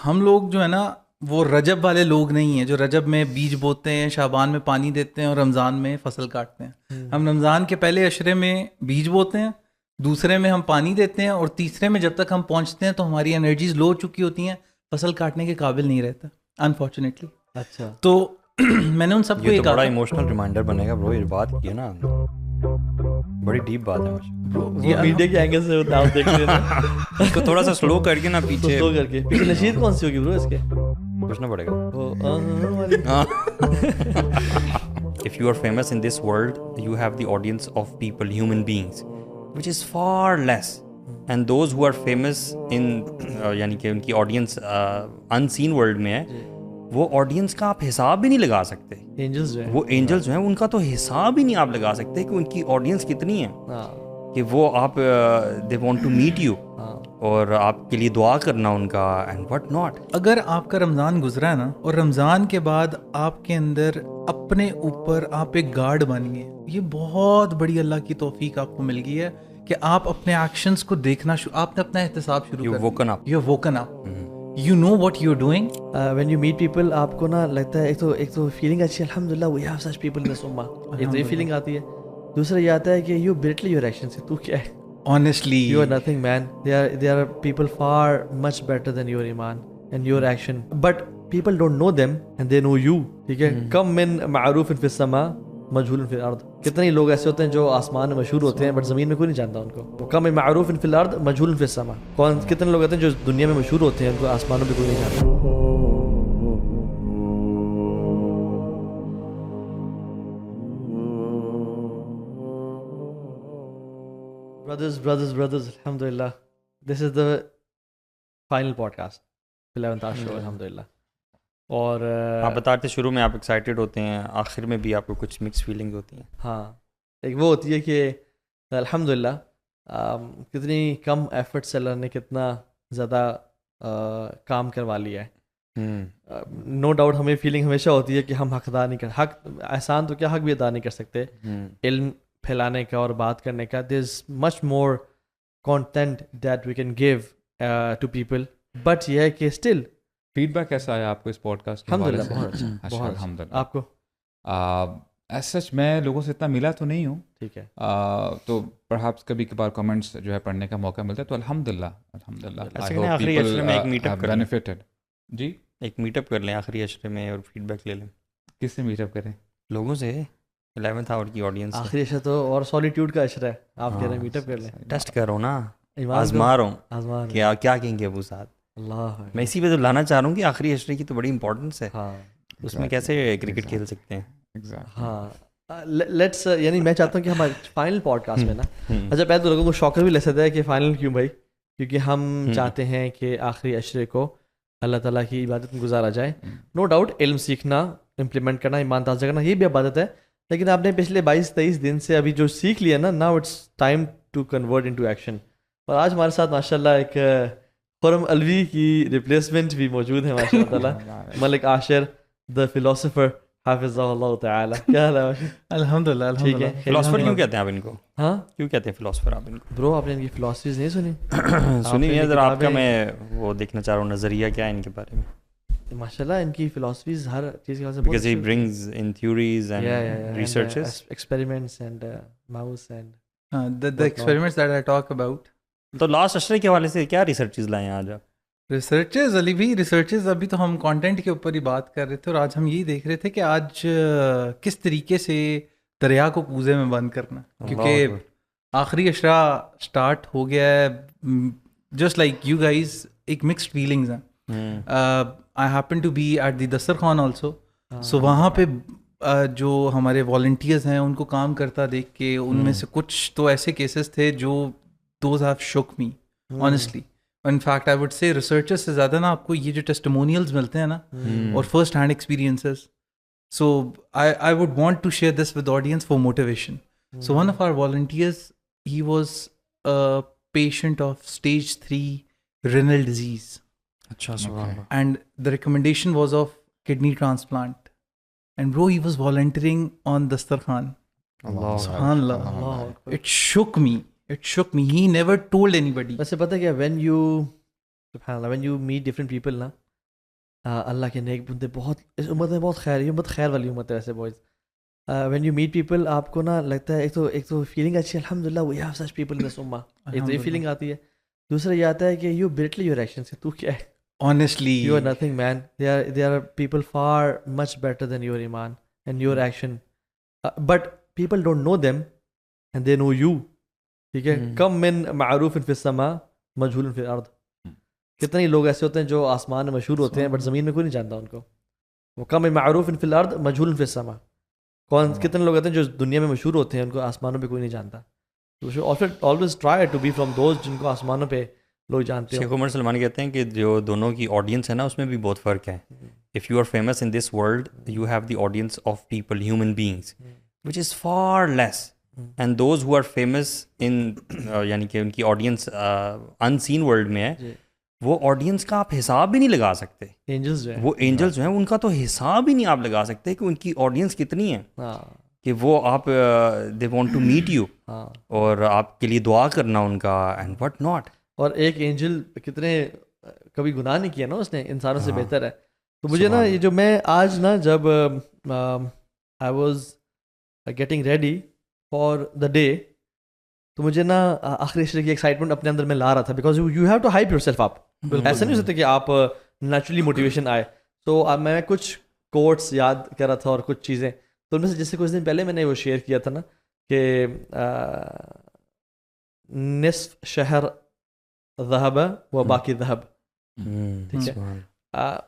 ہم لوگ جو ہے نا وہ رجب والے لوگ نہیں ہیں جو رجب میں بیج بوتے ہیں, شعبان میں پانی دیتے ہیں اور رمضان میں فصل کاٹتے ہیں. ہم رمضان کے پہلے عشرے میں بیج بوتے ہیں, دوسرے میں ہم پانی دیتے ہیں, اور تیسرے میں جب تک ہم پہنچتے ہیں تو ہماری انرجیز لو ہو چکی ہوتی ہیں, فصل کاٹنے کے قابل نہیں رہتا انفارچونیٹلی. اچھا, تو میں نے ان سب کو یہ یہ تو کہا بڑا ایموشنل ریمائنڈر بنے گا برو, یہ بات کی ہے نا بڑی ڈیپ بات ہے مجھے. وہ میڈیا کے اینگل سے ہوتا ہے, آپ دیکھ رہے ہیں اس کو تھوڑا سا سلو کر کے نا پیچھے سلو کر کے. پیچھے نشید کون سی ہوگی برو اس کے؟ پوچھنا پڑے گا. وہ If you are famous in this world, you have the audience of people, human beings, which is far less. And those who are famous in یعنی کہ ان کی آڈینس unseen world میں ہے, وہ آڈینس کا آپ حساب بھی نہیں لگا سکتے. اینجلز جو ہیں, وہ اینجلز جو ہیں ان کا تو حساب ہی نہیں آپ لگا سکتے کہ ان کی آڈینس کتنی ہے, کہ وہ آپ they want to meet you اور آپ کے لیے دعا کرنا ان کا اینڈ وٹ ناٹ. اگر آپ کا رمضان گزرا ہے نا, اور رمضان کے بعد آپ کے اندر اپنے اوپر آپ ایک گارڈ بن گئے, یہ بہت بڑی اللہ کی توفیق آپ کو مل گئی ہے کہ آپ اپنے ایکشنز کو دیکھنا آپ نے اپنا احتساب شروع کر woken up. You woken up. You know what you're doing. when you meet people آپ کو نا لگتا ہے ایک تو فیلنگ اچھی ہے, الحمدللہ we have such people in this ummah, ایک تو یہ فیلنگ آتی ہے. دوسرا یہ آتا ہے کہ you belittle your actions, تو کیا ہے, Honestly, you are nothing man. There are people far much better than your iman and your action, but people don't know them and they know you. ٹھیک ہے, کم من معروف فی السماء مجہول فی الارض. کتنے ہی لوگ ایسے ہوتے ہیں جو آسمان میں مشہور ہوتے ہیں بٹ زمین میں کوئی نہیں جانتا ان کو. کم من معروف فی الارض مجہول فی السماء. کتنے لوگ ہوتے ہیں جو دنیا میں مشہور ہوتے ہیں ان کو آسمانوں پہ کوئی نہیں جانتا. Brothers, alhamdulillah. This is the final podcast, 11th hour show, alhamdulillah. اور آپ بتا رہے شروع میں آپ ایکسائٹیڈ ہوتے ہیں, آخر میں بھی آپ کو کچھ مکس فیلنگ ہوتی ہیں. ہاں, ایک وہ ہوتی ہے کہ الحمدللہ کتنی کم ایفرٹ سے اللہ نے کتنا زیادہ کام کروا لیا ہے. نو ڈاؤٹ ہمیں فیلنگ ہمیشہ ہوتی ہے کہ ہم حق ادا نہیں کر, حق احسان تو کیا حق بھی ادا نہیں کر سکتے علم پھیلانے کا اور بات کرنے کا. There is much more content that we can give to people, but یہ ہے کہ اسٹل فیڈ بیک کیسا آیا آپ کو اس پوڈ کاسٹ کے؟ الحمدللہ بہت اچھا. الحمدللہ. آپ کو ایز سچ میں لوگوں سے اتنا ملا تو نہیں ہوں, ٹھیک ہے, تو پرہیپس کبھی کبھار کمنٹس جو ہے پڑھنے کا موقع ملتا ہے, تو الحمدللہ آخری عشرے میں ایک میٹ اپ بینیفٹڈ. جی, ایک میٹ اپ کر لیں آخری عشرے میں اور فیڈ بیک لے لیں. کس سے میٹ اپ کریں؟ لوگوں سے 11th آور کی آڈینس. آخری عشرہ تو اور سولیٹیوڈ کا عشرہ ہے, آپ کہہ رہے ہیں میٹ اپ کر لیں. ٹیسٹ کرو نا, آزما رہا ہوں کیا کہیں گے ابو صاحب. اللہ, میں اسی پہ تو لانا چاہ رہا ہوں کہ آخری عشرے کی تو بڑی امپورٹنس ہے, اس میں کیسے کرکٹ کھیل سکتے ہیں. ہاں, لیٹس, یعنی میں چاہتا ہوں کہ ہمارے فائنل پوڈ کاسٹ میں نا, اچھا پہلے تو لوگوں کو شوق بھی لے سکتا ہے کہ فائنل کیوں بھائی, کیونکہ ہم چاہتے ہیں کہ آخری عشرے کو اللہ تعالیٰ کی عبادت میں گزارا جائے. نو ڈاؤٹ علم سیکھنا, امپلیمنٹ کرنا, ایمان تازہ کرنا, یہ بھی عبادت ہے, لیکن آپ نے پچھلے 22-23 دن سے ابھی جو سیکھ لیا نا, now it's time to convert into action. اور آج ہمارے ساتھ ماشاء اللہ ایک خرم الوی کی ریپلیسمنٹ بھی موجود ہے ماشاء اللہ, ملک عاشر دا فلاسفر حافظہ اللہ تعالی. کیا حال ہے؟ الحمدللہ. ٹھیک ہے. فلاسفر کیوں کہتے ہیں آپ ان کو؟ ہاں, کیوں کہتے ہیں فلاسفر آپ ان کو؟ برو آپ نے ان کی فلاسفیز نہیں سنی؟ سنی ہے ذرا, آپ کا میں وہ دیکھنا چاہ رہا ہوں نظریہ کیا ہے ان کے بارے میں. ماشاء اللہ ان کی فلاسفیز ہر چیز کے بارے میں, he brings in theories and researches, experiments and mouse and the experiments that I talk about. تو لاسٹ عشرے کے حوالے سے کیا ریسرچز لائے ہیں آج آپ؟ ریسرچز علی بھی ریسرچز, ابھی تو ہم کانٹینٹ کے اوپر ہی بات کر رہے تھے, اور آج ہم یہی دیکھ رہے تھے کہ آج کس طریقے سے دریا کو کوزے میں بند کرنا, کیونکہ آخری عشرہ اسٹارٹ ہو گیا ہے. جسٹ لائک یو گائز, ایک مکسڈ فیلنگز ہیں. I happen to be at the دسترخوان also, so وہاں پہ جو ہمارے والنٹیئرز ہیں ان کو کام کرتا دیکھ کے, ان میں سے کچھ تو ایسے کیسز تھے جو those have shook me honestly. In fact I would say researchers سے زیادہ نا آپ کو یہ جو testimonials ملتے ہیں نا, اور first hand experiences, so I would want to share this with the audience for motivation. So one of our volunteers, he was a patient of stage 3 renal disease. اچھا, سبحان اللہ. And the recommendation was of kidney transplant, and bro he was volunteering on Dastarkhan. Subhanallah. It shook me. He never told anybody. ویسے پتہ کیا, when you meet different people نا, اللہ کے نیک بندے بہت اس امت میں بہت خیر، یہ امت خیر والی امت ہے ویسے boys. When you meet people آپ کو نا لگتا ہے ایک تو فیلنگ اچھی ہے الحمد للہ we have such people in دس امہ، ایک تو یہ فیلنگ آتی ہے. دوسرا یہ آتا ہے کہ یو بریٹلی یور ایکشن سے تو کیا ہے honestly you are nothing man, they are people far much better than your iman and your action, but people don't know them and they know you. ٹھیک ہے. کم من معروف فی السماء مجہول فی الارض، کتنے ہی لوگ ایسے ہوتے ہیں جو آسمان میں مشہور ہوتے ہیں بٹ زمین میں کوئی نہیں جانتا ان کو. وہ کم من معروف فی الارض مجہول فی السماء، کتنے لوگ ہوتے ہیں جو دنیا میں مشہور ہوتے ہیں ان کو آسمانوں پہ کوئی نہیں جانتا. always try to be from those جن کو آسمانوں پہ لوگ جانتے ہیں. شیخ عمر سلمان کہتے ہیں کہ جو دونوں کی آڈینس ہے نا اس میں بھی بہت فرق ہے. If you are famous in this world you have the audience of people human beings which is far less and those who are famous in یعنی کہ ان کی آڈینس ان سین ورلڈ میں ہے، وہ آڈینس کا آپ حساب بھی نہیں لگا سکتے. اینجلز جو ہیں وہ اینجلز جو ہیں ان کا تو حساب ہی نہیں آپ لگا سکتے کہ ان کی آڈینس کتنی ہے، کہ وہ آپ they want to meet you اور آپ کے لیے دعا کرنا ان کا اینڈ وٹ ناٹ. اور ایک اینجل کتنے کبھی گناہ نہیں کیا نا اس نے، انسانوں سے بہتر ہے. تو مجھے نا یہ جو میں آج نا جب I was getting ready for the day تو مجھے نا آخری عشرے کی ایکسائٹمنٹ اپنے اندر میں لا رہا تھا because you have to hype yourself up. ایسا نہیں ہو سکتا کہ آپ نیچرلی موٹیویشن آئے. تو اب میں کچھ کوٹس یاد کر رہا تھا اور کچھ چیزیں، تو ان میں سے جیسے کچھ دن پہلے میں نے وہ شیئر کیا تھا نا کہ نصف شہر ذہب و باقی ذہب. ٹھیک ہے.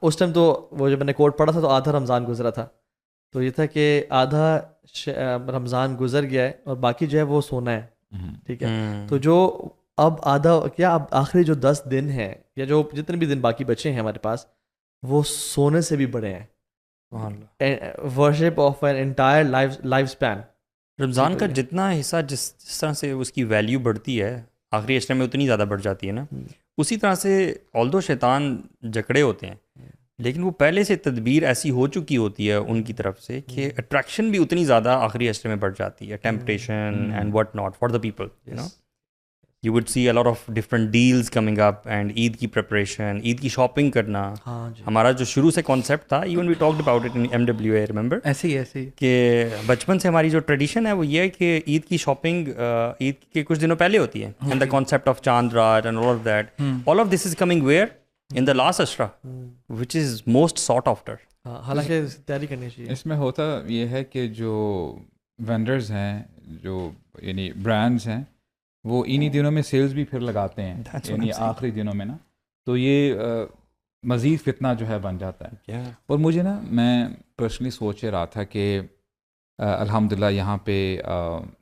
اس ٹائم تو وہ جب میں نے کوٹ پڑھا تھا تو آدھا رمضان گزرا تھا، تو یہ تھا کہ آدھا رمضان گزر گیا ہے اور باقی جو ہے وہ سونا ہے. ٹھیک ہے. تو جو اب آدھا کیا اب آخری جو 10 دن ہیں یا جو جتنے بھی دن باقی بچے ہیں ہمارے پاس وہ سونے سے بھی بڑے ہیں. Worship of an entire life span. Ramadan کا جتنا حصہ جس طرح سے اس کی ویلیو بڑھتی ہے آخری عشرے میں اتنی زیادہ بڑھ جاتی ہے نا، اسی طرح سے آلدو شیطان جکڑے ہوتے ہیں لیکن وہ پہلے سے تدبیر ایسی ہو چکی ہوتی ہے ان کی طرف سے کہ اٹریکشن بھی اتنی زیادہ آخری عشرے میں بڑھ جاتی ہے. Temptation and what not for the people, you know you would see a lot of different deals coming up and Eid کی پریپریشن، عید کی شاپنگ کرنا. ہمارا جو شروع سے کانسیپٹ تھا، even we talked about it in MWA remember, ایسے ہی کہ بچپن سے ہماری جو ٹریڈیشن ہے وہ یہ ہے کہ عید کی شاپنگ عید کے کچھ دنوں پہلے ہوتی ہے. اینڈ دا کانسیپٹ آف چاند رات and all of that, all of this is coming where in the last عشرہ which is most sought after. حالانکہ تیاری کرنی چاہیے. اس میں ہوتا یہ ہے کہ جو وینڈرز ہیں، جو یعنی برانڈز ہیں، وہ انہی دنوں میں سیلز بھی پھر لگاتے ہیں، یعنی آخری دنوں میں نا، تو یہ مزید فتنہ جو ہے بن جاتا ہے. اور مجھے نا میں پرسنلی سوچ رہا تھا کہ الحمدللہ یہاں پہ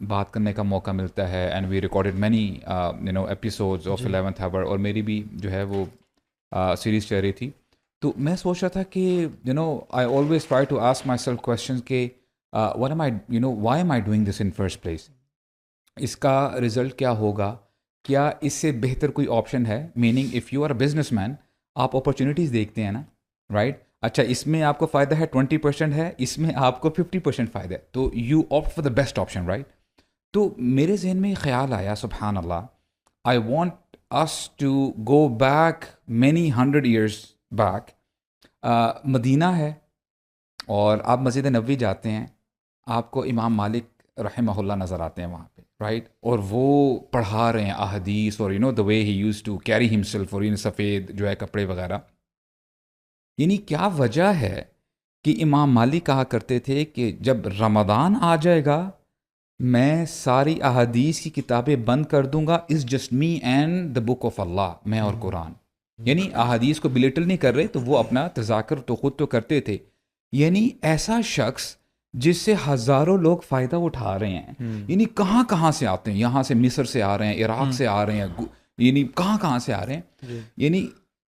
بات کرنے کا موقع ملتا ہے and we recorded many episodes of 11th Hour، اور میری بھی جو ہے وہ سیریز چل رہی تھی. تو میں سوچ رہا تھا کہ I always try to ask myself question کہ what am I why am I doing this in first place. اس کا رزلٹ کیا ہوگا؟ کیا اس سے بہتر کوئی آپشن ہے؟ Meaning if you are a businessman, آپ اپرچونیٹیز دیکھتے ہیں نا، رائٹ؟ اچھا اس میں آپ کو فائدہ ہے 20% ہے، اس میں آپ کو 50% فائدہ ہے، تو you opt for the best option, right? تو میرے ذہن میں خیال آیا سبحان اللہ، I want us to go back many 100 years back. Medina ہے اور آپ مسجد نبوی جاتے ہیں، آپ کو امام مالک رحمہ اللہ نظر آتے ہیں وہاں پہ، رائٹ؟ اور وہ پڑھا رہے ہیں احادیث، اور the way he used to carry himself، اور سفید جو ہے کپڑے وغیرہ. یعنی کیا وجہ ہے کہ امام مالک کہا کرتے تھے کہ جب رمضان آ جائے گا میں ساری احادیث کی کتابیں بند کر دوں گا، is just me and the book of Allah, میں اور قرآن. یعنی احادیث کو بلیٹل نہیں کر رہے، تو وہ اپنا تذاکر تو خود تو کرتے تھے. یعنی ایسا شخص جس سے ہزاروں لوگ فائدہ اٹھا رہے ہیں، یعنی کہاں کہاں سے آتے ہیں، یہاں سے مصر سے آ رہے ہیں، عراق سے آ رہے ہیں، یعنی کہاں کہاں سے آ رہے ہیں. یعنی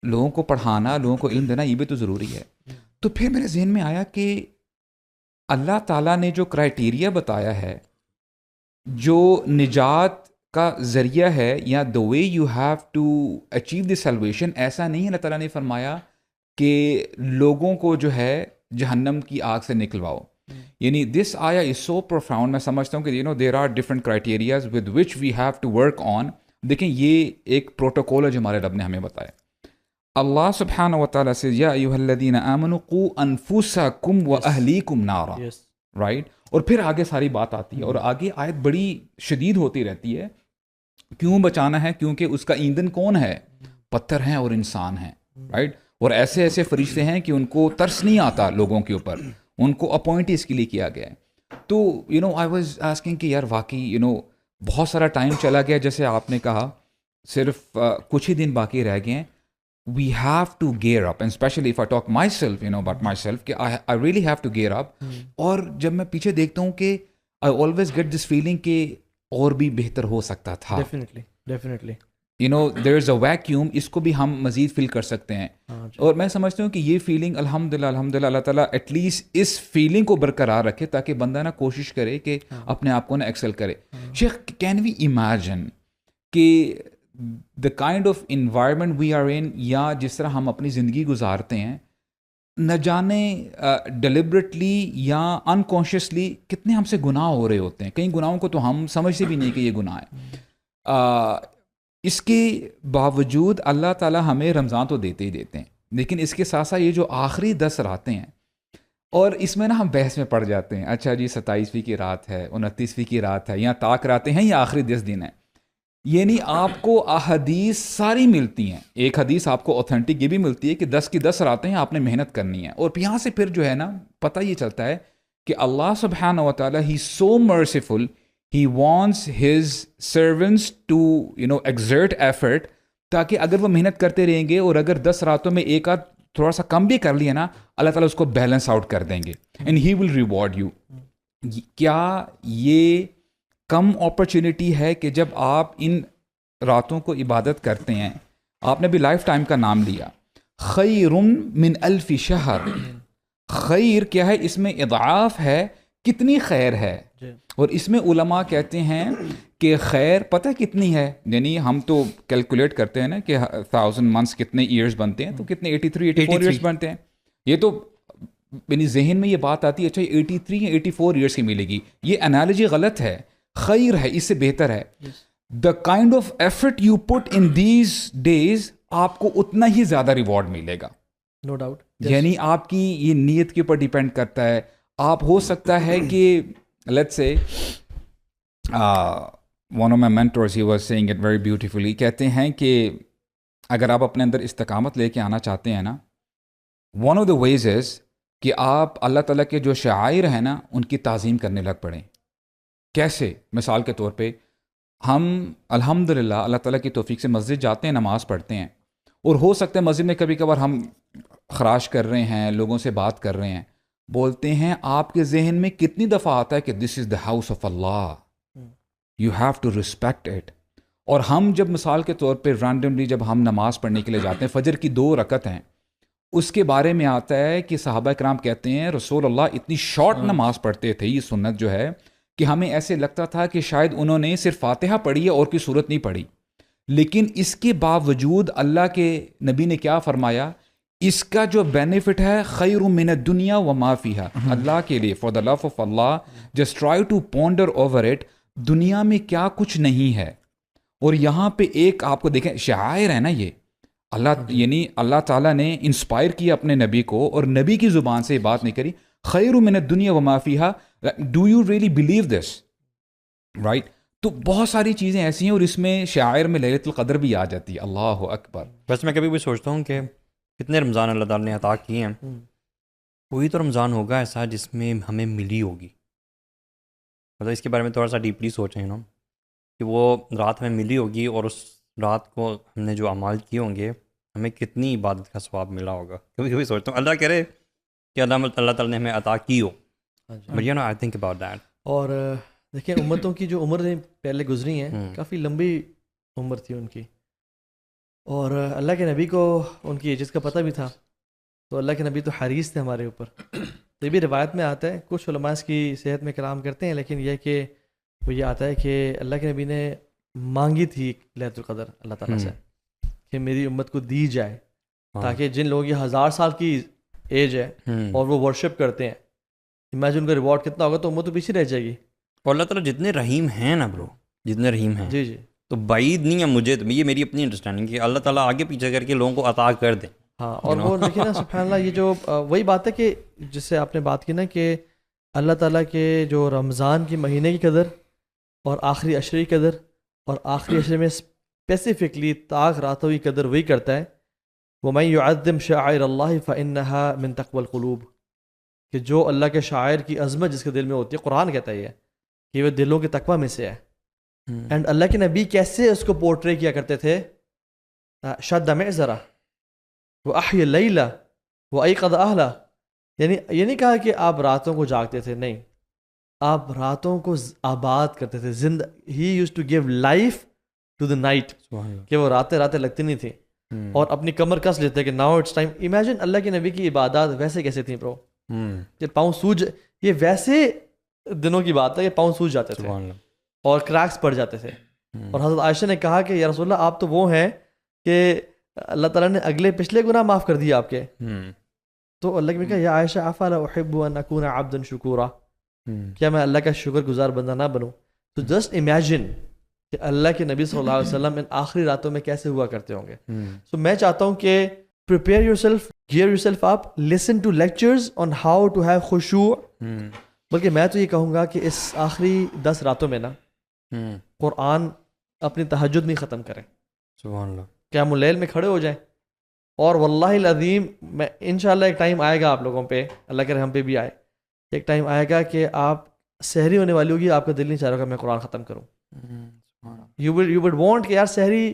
لوگوں کو پڑھانا، لوگوں کو علم دینا، یہ بھی تو ضروری ہے. تو پھر میرے ذہن میں آیا کہ اللہ تعالیٰ نے جو کرائٹیریا بتایا ہے، جو نجات کا ذریعہ ہے، یا the way you have to achieve the salvation, ایسا نہیں ہے اللہ تعالیٰ نے فرمایا کہ لوگوں کو جو ہے جہنم کی آگ سے نکلواؤ. یعنی دس آیا از سو پروفاؤنڈ. میں سمجھتا ہوں کہ there are different criterias with which we have to work on. دیکھیں یہ ایک پروٹوکول ہے جو ہمارے رب نے ہمیں بتایا. Allah subhanahu wa ta'ala says, Ya ayyuhalladhina amanu qu anfusakum wa ahlikum nara. Yes. Right? اور پھر آگے ساری بات آتی ہے اور آگے آیت بڑی شدید ہوتی رہتی ہے. کیوں بچانا ہے؟ کیونکہ اس کا ایندھن کون ہے؟ پتھر ہیں اور انسان ہیں. رائٹ؟ اور ایسے ایسے فرشتے ہیں کہ ان کو ترس نہیں آتا لوگوں کے اوپر, ان کو اپوائنٹ اس کے لیے کیا گیا ہے. تو آئی واز آسکنگ کہ یار واقعی بہت سارا ٹائم چلا گیا, جیسے آپ نے کہا صرف کچھ ہی دن باقی رہ گئے ہیں. We have to gear up, and especially if I talk myself, about myself, کہ I really have to gear up. اور جب میں پیچھے دیکھتا ہوں کہ I always get this feeling کہ اور بھی بہتر ہو سکتا تھا. Definitely. There is a vacuum, اس کو بھی ہم مزید فیل کر سکتے ہیں. اور میں سمجھتا ہوں کہ یہ فیلنگ الحمدللہ اللہ تعالیٰ ایٹ لیسٹ اس فیلنگ کو برقرار رکھے تاکہ بندہ کوشش کرے کہ اپنے آپ کو ایکسل کرے. شیخ, کین وی امیجن کہ the kind of environment we are in, یا جس طرح ہم اپنی زندگی گزارتے ہیں, نہ جانے ڈیلیبریٹلی یا انکانشیسلی کتنے ہم سے گناہ ہو رہے ہوتے ہیں. کئی گناہوں کو تو ہم سمجھتے بھی نہیں کہ یہ گناہ ہے. اس کے باوجود اللہ تعالیٰ ہمیں رمضان تو دیتے ہی دیتے ہیں, لیکن اس کے ساتھ ساتھ یہ جو آخری 10 راتیں ہیں, اور اس میں ہم بحث میں پڑ جاتے ہیں, اچھا جی 27ویں کی رات ہے, 29ویں کی رات ہے, یا طاق راتیں ہیں, یا آخری 10 دن ہیں. یعنی آپ کو احادیث ساری ملتی ہیں. ایک حدیث آپ کو اوتھینٹک یہ بھی ملتی ہے کہ 10 کی 10 راتیں ہیں, آپ نے محنت کرنی ہے. اور یہاں سے پھر جو ہے نا پتہ یہ چلتا ہے کہ اللہ سبحانہ و تعالیٰ he so merciful, he wants his servants to exert effort, تاکہ اگر وہ محنت کرتے رہیں گے اور اگر 10 راتوں میں ایک آدھ تھوڑا سا کم بھی کر لیا نا, اللہ تعالیٰ اس کو بیلنس آؤٹ کر دیں گے, and he will reward you. کیا یہ کم اپرچونٹی ہے کہ جب آپ ان راتوں کو عبادت کرتے ہیں, آپ نے بھی لائف ٹائم کا نام لیا, خیر من الف شہر. خیر کیا ہے؟ اس میں اضعاف ہے, کتنی خیر ہے. اور اس میں علماء کہتے ہیں کہ خیر پتہ کتنی ہے, یعنی ہم تو کیلکولیٹ کرتے ہیں نا کہ 1000 منتھس کتنے ایئرز بنتے ہیں, تو کتنے 84 ایئرز بنتے ہیں. یہ تو یعنی ذہن میں یہ بات آتی ہے اچھا 83 یا 84 ایئرس کی ملے گی. یہ انالوجی غلط ہے. خیر ہے, اس سے بہتر ہے. The kind of effort you put in these days, آپ کو اتنا ہی زیادہ ریوارڈ ملے گا, نو ڈاؤٹ. یعنی آپ کی یہ نیت کے اوپر ڈیپینڈ کرتا ہے. آپ ہو سکتا ہے کہ let's say one of my mentors he was saying it very beautifully, کہتے ہیں کہ اگر آپ اپنے اندر استقامت لے کے آنا چاہتے ہیں نا, ون آف دا ویز از کہ آپ اللہ تعالیٰ کے جو شعائر ہیں نا ان کی تعظیم کرنے لگ پڑیں. کیسے؟ مثال کے طور پہ ہم الحمدللہ اللہ تعالیٰ کی توفیق سے مسجد جاتے ہیں, نماز پڑھتے ہیں, اور ہو سکتا ہے مسجد میں کبھی کبھار ہم خراش کر رہے ہیں, لوگوں سے بات کر رہے ہیں, بولتے ہیں آپ کے ذہن میں کتنی دفعہ آتا ہے کہ this is the house of Allah, you have to respect it. اور ہم جب مثال کے طور پہ رینڈملی جب ہم نماز پڑھنے کے لیے جاتے ہیں, فجر کی 2 رکعت ہیں, اس کے بارے میں آتا ہے کہ صحابہ کرام کہتے ہیں رسول اللہ اتنی شارٹ نماز پڑھتے تھے, یہ سنت جو ہے, کہ ہمیں ایسے لگتا تھا کہ شاید انہوں نے صرف فاتحہ پڑھی ہے اور کوئی صورت نہیں پڑھی. لیکن اس کے باوجود اللہ کے نبی نے کیا فرمایا, اس کا جو بینیفٹ ہے خیر من الدنیا وما فیہا, اللہ کے لیے, for the love of Allah, just try to ponder over it, دنیا میں کیا کچھ نہیں ہے. اور یہاں پہ ایک آپ کو دیکھیں شعائر ہے نا, یہ اللہ یعنی اللہ تعالیٰ نے انسپائر کیا اپنے نبی کو, اور نبی کی زبان سے یہ بات نہیں کری, خیر من الدنیا وما فیہا. Do you really believe this? Right. تو بہت ساری چیزیں ایسی ہیں, اور اس میں شاعر میں لیلۃ القدر بھی آ جاتی ہے. اللہ اکبر. بس میں کبھی بھی سوچتا ہوں کہ کتنے رمضان اللہ تعالیٰ نے عطا کیے ہیں, وہی تو رمضان ہوگا ایسا جس میں ہمیں ملی ہوگی. مطلب اس کے بارے میں تھوڑا سا ڈیپلی سوچیں نا, کہ وہ رات ہمیں ملی ہوگی, اور اس رات کو ہم نے جو اعمال کیے ہوں گے, ہمیں کتنی عبادت کا ثواب ملا ہوگا. کبھی کبھی سوچتا ہوں اللہ کرے کہ اللہ تعالیٰ نے ہمیں عطا کی ہو. But you know, I think about that. اور دیکھیں امتوں کی جو عمریں پہلے گزری ہیں کافی لمبی عمر تھی ان کی, اور اللہ کے نبی کو ان کی ایجز کا پتہ بھی تھا, تو اللہ کے نبی تو حریص تھے ہمارے اوپر. تو یہ بھی روایت میں آتا ہے, کچھ علماء اس کی صحت میں کلام کرتے ہیں, لیکن یہ کہ وہ یہ آتا ہے کہ اللہ کے نبی نے مانگی تھی لیلۃ القدر اللہ تعالیٰ سے کہ میری امت کو دی جائے, تاکہ جن لوگوں کی 1000 سال کی ایج ہے اور وہ ورشپ کرتے ہیں, امیجن ان کا ریوارڈ کتنا ہوگا, تو امت تو پیچھے رہ جائے گی. اور اللہ تعالیٰ جتنے رحیم ہیں نا برو, جتنے رحیم ہیں, جی جی, تو بعید نہیں ہے مجھے، تو یہ میری اپنی انڈرسٹینڈنگ کہ اللہ تعالیٰ آگے پیچھے کر کے لوگوں کو عطا کر دیں. ہاں اور وہ دیکھیں نا سبحان اللہ، یہ جو وہی بات ہے کہ جس سے آپ نے بات کی نا کہ اللہ تعالیٰ کے جو رمضان کے مہینے کی قدر اور آخری عشرے کی قدر، اور آخری عشرے میں اسپیسیفکلی طاق راتوں کی قدر وہی کرتا ہے. وَمَن يُعَظِّمْ شَعَائِرَ اللَّهِ فَإِنَّهَا مِن تَقْوَى الْقُلُوبِ، کہ جو اللہ کے شاعر کی عظمت جس کے دل میں ہوتی ہے، قرآن کہتا ہے یہ کہ وہ دلوں کے تقویٰ میں سے ہے. اینڈ اللہ کے نبی کیسے اس کو پورٹرے کیا کرتے تھے؟ شد معذرہ وَأَحْيَا اللَّيْلَ وَأَيْقَظَ أَهْلَهُ، یعنی یہ نہیں کہا کہ آپ راتوں کو جاگتے تھے، نہیں، آپ راتوں کو آباد کرتے تھے. He used to give life to the night, کہ وہ راتیں لگتی نہیں تھیں اور اپنی کمر کس لیتے کہ ناؤ اٹس ٹائم. امیجن اللہ کے نبی کی عبادات ویسے کیسے تھیں برو، کہ پاؤں سوج، یہ ویسے دنوں کی بات ہے کہ پاؤں سوج جاتے تھے اور کریکس پڑ جاتے تھے. اور حضرت عائشہ نے کہا کہ یا رسول اللہ آپ تو وہ ہیں کہ اللہ تعالیٰ نے اگلے پچھلے گناہ معاف کر دیے آپ کے. تو اللہ نے کہا یا عائشہ افلا احب ان اکون عبدا شکورا، کیا میں اللہ کا شکر گزار بندہ نہ بنوں؟ تو جسٹ امیجن کہ اللہ کے نبی صلی اللہ علیہ وسلم ان آخری راتوں میں کیسے ہوا کرتے ہوں گے. سو میں چاہتا ہوں کہ prepare yourself, gear yourself up, listen to lectures on how to have khushu'. بلکہ میں تو یہ کہوں گا کہ اس آخری 10 راتوں میں نا قرآن اپنی تہجد میں ختم کریں، سبحان اللہ، قیام اللیل میں کھڑے ہو جائیں. اور واللہ العظیم میں انشاءاللہ ایک ٹائم آئے گا آپ لوگوں پہ، اللہ کے رحم پہ بھی آئے، ایک ٹائم آئے گا کہ آپ سحری ہونے والی ہوگی، آپ کا دل نہیں چاہ رہا کہ میں قرآن ختم کروں. یو وڈ وانٹ کہ یار سحری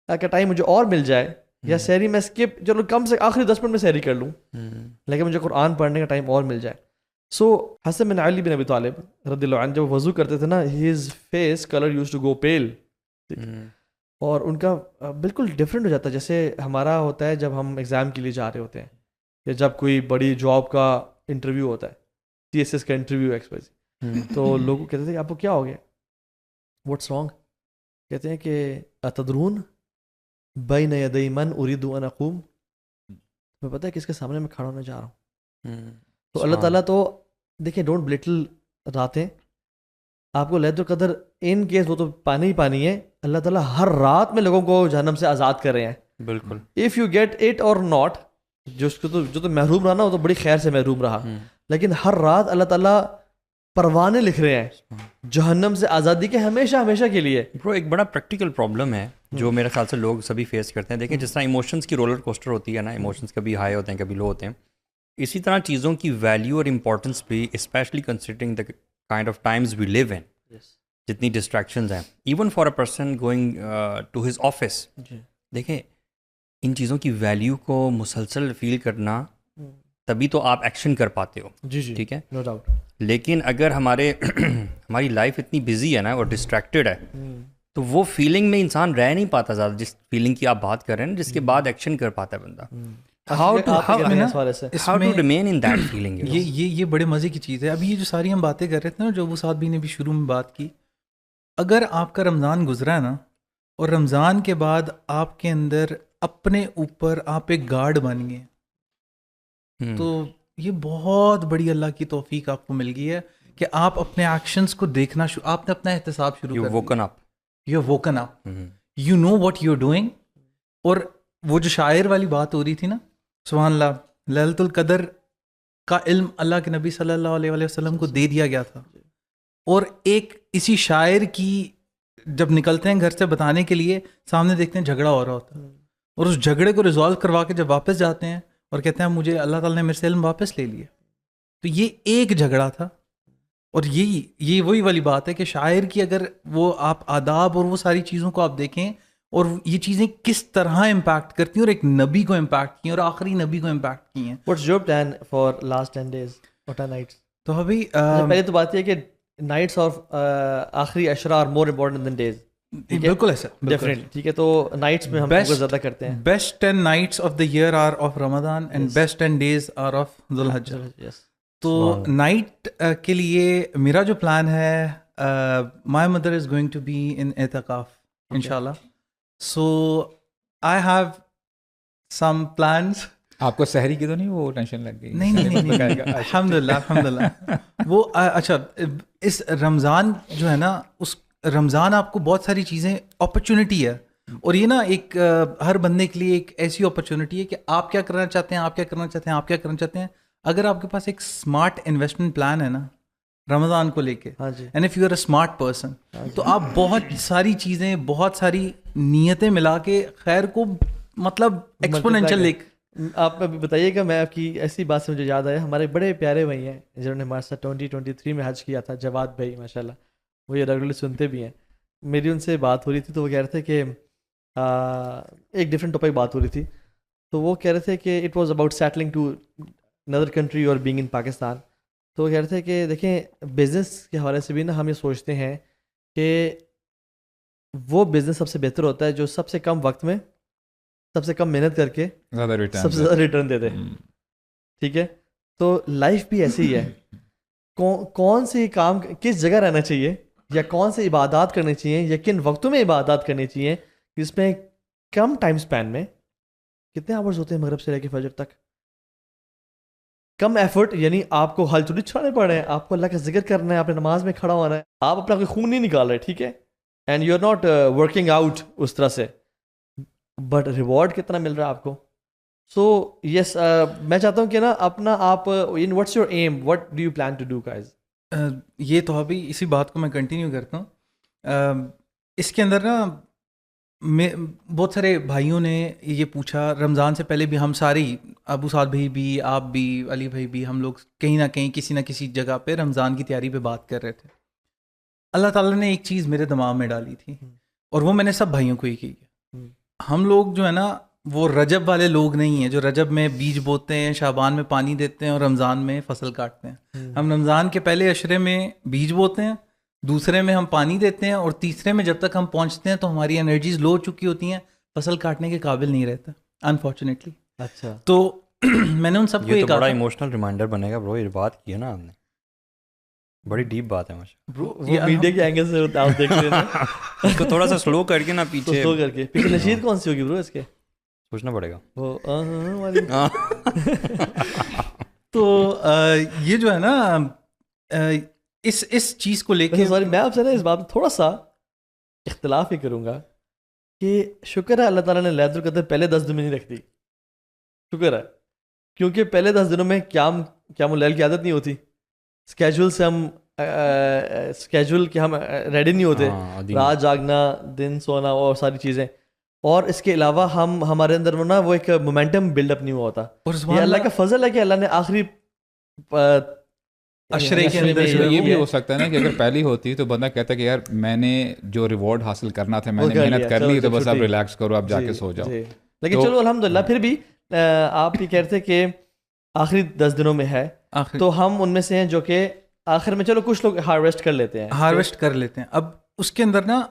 کا ٹائم مجھے اور مل جائے، یا سحری میں اسکپ، چلو کم سے آخری 10 منٹ میں سحری کر لوں، لیکن مجھے قرآن پڑھنے کا ٹائم اور مل جائے. سو حسن بن علی بن ابی طالب رضی اللہ عنہ جب وضو کرتے تھے نا، his face colour used to go pale, اور ان کا بالکل ڈفرینٹ ہو جاتا ہے. جیسے ہمارا ہوتا ہے جب ہم ایگزام کے لیے جا رہے ہوتے ہیں، یا جب کوئی بڑی جاب کا انٹرویو ہوتا ہے، TSS کا انٹرویو ایکسپائز، تو لوگ کہتے تھے کہ آپ کو کیا ہو گیا، واٹس رانگ؟ کہتے ہیں کہ اتدرون بین یدی من اريد ان اقوم، میں پتہ ہے کس کے سامنے میں کھڑا ہونے جا رہا ہوں. تو اللہ تعالیٰ تو دیکھیں ڈونٹ بلٹل راتیں، آپ کو لیلۃ القدر ان کیس وہ تو پانی ہی پانی ہے، اللہ تعالیٰ ہر رات میں لوگوں کو جہنم سے آزاد کر رہے ہیں. بالکل، اف یو گیٹ اٹ اور ناٹ، جو تو محروم رہا نا وہ تو بڑی خیر سے محروم رہا، لیکن ہر رات اللہ تعالیٰ پروانے لکھ رہے ہیں جہنم سے آزادی کے ہمیشہ ہمیشہ کے لیے. برو ایک بڑا پریکٹیکل پرابلم ہے جو میرے خیال سے لوگ سبھی فیس کرتے ہیں. دیکھیں جس طرح ایموشنس کی رولر کوسٹر ہوتی ہے نا، ایموشنس کبھی ہائی ہوتے ہیں کبھی لو ہوتے ہیں، اسی طرح چیزوں کی ویلیو اور امپورٹنس بھی، specially considering the kind of times we live in, جتنی ڈسٹریکشنز ہیں، even for a person going to his office. دیکھیں ان چیزوں کی ویلیو کو مسلسل فیل کرنا، تبھی تو آپ ایکشن کر پاتے ہو. جی ٹھیک ہے، نو ڈاؤٹ. لیکن اگر ہماری لائف اتنی بزی ہے نا اور ڈسٹریکٹیڈ ہے، تو وہ فیلنگ میں انسان رہ نہیں پاتا زیادہ، جس فیلنگ کی آپ بات کر رہے ہیں، جس کے بعد ایکشن کر پاتا ہے بندہ. How to remain in that feeling. یہ بڑے مزے کی چیز ہے. ابھی یہ جو ساری ہم باتیں کر رہے تھے نا، جو وہ ساتھ بھی نے بھی شروع میں بات کی، اگر آپ کا رمضان گزرا ہے نا، اور رمضان کے بعد آپ کے اندر اپنے اوپر آپ ایک گارڈ بن گئے، تو یہ بہت بڑی اللہ کی توفیق آپ کو مل گئی ہے کہ آپ اپنے ایکشنز کو دیکھنا آپ نے اپنا احتساب شروع کر دیا. You're woken up. You know what you're doing. اور وہ جو شاعر والی بات ہو رہی تھی نا، سبحان اللہ، لیلۃ القدر کا علم اللہ کے نبی صلی اللہ علیہ وسلم کو دے دیا گیا تھا، اور ایک اسی شاعر کی جب نکلتے ہیں گھر سے بتانے کے لیے، سامنے دیکھتے ہیں جھگڑا ہو رہا ہوتا ہے، اور اس جھگڑے کو ریزالو کروا کے جب واپس جاتے ہیں اور کہتے ہیں مجھے اللہ تعالیٰ نے میرے سے علم واپس لے لیا. تو یہ ایک جھگڑا تھا. اور یہ وہی والی بات ہے کہ شاعر کی اگر وہ آپ آداب اور وہ ساری چیزوں کو آپ دیکھیں، اور یہ چیزیں کس طرح امپیکٹ کرتی ہیں، اور ایک نبی کو امپیکٹ کی ہیں، اور آخری نبی کو امپیکٹ کی ہیں. What's your plan for last 10 days or 10 nights? تو ابھی پہلے تو بات یہ ہے کہ نائٹس آف آخری عشرہ are more important than days. بالکل ایسا ڈیفرنٹ، ٹھیک ہے. تو نائٹس میں ہم فوکس زیادہ کرتے ہیں. Best 10 nights of the year are of Ramadan and best 10 days are of Dhul Hijjah. تو نائٹ کے لیے میرا جو پلان ہے، my mother is going to be in اعتکاف انشاءاللہ. So I have some plans. آپ کو سحری کی تو نہیں وہ ٹینشن لگ گئی؟ نہیں الحمد للہ. وہ اچھا، اس رمضان جو ہے نا، رمضان آپ کو بہت ساری چیزیں اپرچونٹی ہے, اور یہ نا ایک ہر بندے کے لیے ایک ایسی اپرچونٹی ہے کہ آپ کیا کرنا چاہتے ہیں, آپ کیا کرنا چاہتے ہیں, آپ کیا کرنا چاہتے ہیں. اگر آپ کے پاس ایک اسمارٹ انویسٹمنٹ پلان ہے نا رمضان کو لے کے, and if you are a smart person, تو آپ بہت ساری چیزیں, بہت ساری نیتیں ملا کے خیر کو مطلب ایکسپونینشل لے. آپ ابھی بتائیے گا, میں آپ کی ایسی بات سے مجھے یاد آیا, ہمارے بڑے پیارے بھائی ہیں جنہوں نے ہمارے ساتھ 2023 میں حج کیا تھا, جواد بھائی ماشاء اللہ, وہ یہ ریگولرلی سنتے بھی ہیں. میری ان سے بات ہو رہی تھی تو وہ کہہ رہے تھے کہ ایک ڈفرینٹ ٹاپک بات ہو رہی تھی, تو وہ کہہ رہے تھے کہ it was about settling to another country اور بینگ ان پاکستان. تو وہ کہہ رہے تھے کہ دیکھیں بزنس کے حوالے سے بھی نا ہم یہ سوچتے ہیں کہ وہ بزنس سب سے بہتر ہوتا ہے جو سب سے کم وقت میں سب سے کم محنت کر کے سب سے زیادہ ریٹرن دے دے. ٹھیک ہے, تو لائف بھی ایسی ہی ہے. کون سے کام کس جگہ رہنا چاہیے, یا کون سے عبادات کرنی چاہیے, یا کن وقتوں میں عبادات کرنی چاہیے, جس میں کم ٹائم سپین میں کتنے آورز ہوتے ہیں مغرب سے لے کے فجر تک, کم ایفرٹ, یعنی آپ کو ہل چولی چھڑانے پڑ رہے ہیں, آپ کو اللہ کا ذکر کرنا ہے, آپ نے نماز میں کھڑا ہونا ہے, آپ اپنا کوئی خون نہیں نکال رہے, ٹھیک ہے, and you are not working out اس طرح سے, بٹ ریوارڈ کتنا مل رہا ہے آپ کو. سو یس, میں چاہتا ہوں کہ نا اپنا آپ ان what's your aim, what do you plan to do guys. یہ تو ابھی اسی بات کو میں کنٹینیو کرتا ہوں. اس کے اندر نا بہت سارے بھائیوں نے یہ پوچھا, رمضان سے پہلے بھی ہم سارے, ابو سعد بھائی بھی, آپ بھی, علی بھائی بھی, ہم لوگ کہیں نہ کہیں کسی نہ کسی جگہ پہ رمضان کی تیاری پہ بات کر رہے تھے. اللہ تعالیٰ نے ایک چیز میرے دماغ میں ڈالی تھی, اور وہ میں نے سب بھائیوں کو ہی کی ہے. ہم لوگ جو ہے نا وہ رجب والے لوگ نہیں ہیں جو رجب میں بیج بوتے ہیں, شعبان میں پانی دیتے ہیں اور رمضان میں فصل کاٹتے ہیں. ہم رمضان کے پہلے عشرے میں بیج بوتے ہیں, دوسرے میں ہم پانی دیتے ہیں, اور تیسرے میں جب تک ہم پہنچتے ہیں تو ہماری انرجیز لو ہو چکی ہوتی ہیں, فصل کاٹنے کے قابل نہیں رہتا انفارچونیٹلی. اچھا, تو میں نے ان سب کو یہ تو بڑا ایموشنل ریمائنڈر بنے گا برو, یہ بات کی ہے نا آپ نے, بڑی ڈیپ بات ہے ماشاءاللہ. میڈیا کے اینگل سے آپ دیکھ رہے ہیں اس کو تھوڑا سا سلو کر کے نا پیچھے سلو کر کے. پیچھے نشید کون سی ہوگی برو اس کے, سوچنا پڑے گا. وہ تو یہ جو ہے نا اس چیز کو لے کے, سوری میں آپ سے نا اس بات میں تھوڑا سا اختلاف ہی کروں گا کہ شکر ہے اللہ تعالیٰ نے لیلۃ القدر پہلے 10 دن میں نہیں رکھ دی, شکر ہے, کیونکہ پہلے 10 دنوں میں قیام اللیل کی عادت نہیں ہوتی, اسکیجول سے ہم اسکیجول کے ہم ریڈی نہیں ہوتے, رات جاگنا, دن سونا اور ساری چیزیں, اور اس کے علاوہ ہمارے اندر وہ ایک مومنٹم بلڈ اپ نہیں ہوا ہوتا. یہ اللہ کا فضل ہے کہ اللہ نے آخری عشرے کے اندر یہ بھی ہو سکتا ہے نا کہ اگر پہلی ہوتی تو بندہ کہتا ہے کہ یار میں نے جو ریوارڈ حاصل کرنا تھا میں نے محنت کر لی, تو بس اب ریلیکس کرو, اب جا کے سو جاؤ. لیکن چلو الحمدللہ پھر بھی آپ یہ کہتے کہ آخری 10 دنوں میں ہے, تو ہم ان میں سے ہیں جو کہ آخر میں چلو کچھ لوگ ہارویسٹ کر لیتے ہیں. اب اس کے اندر نا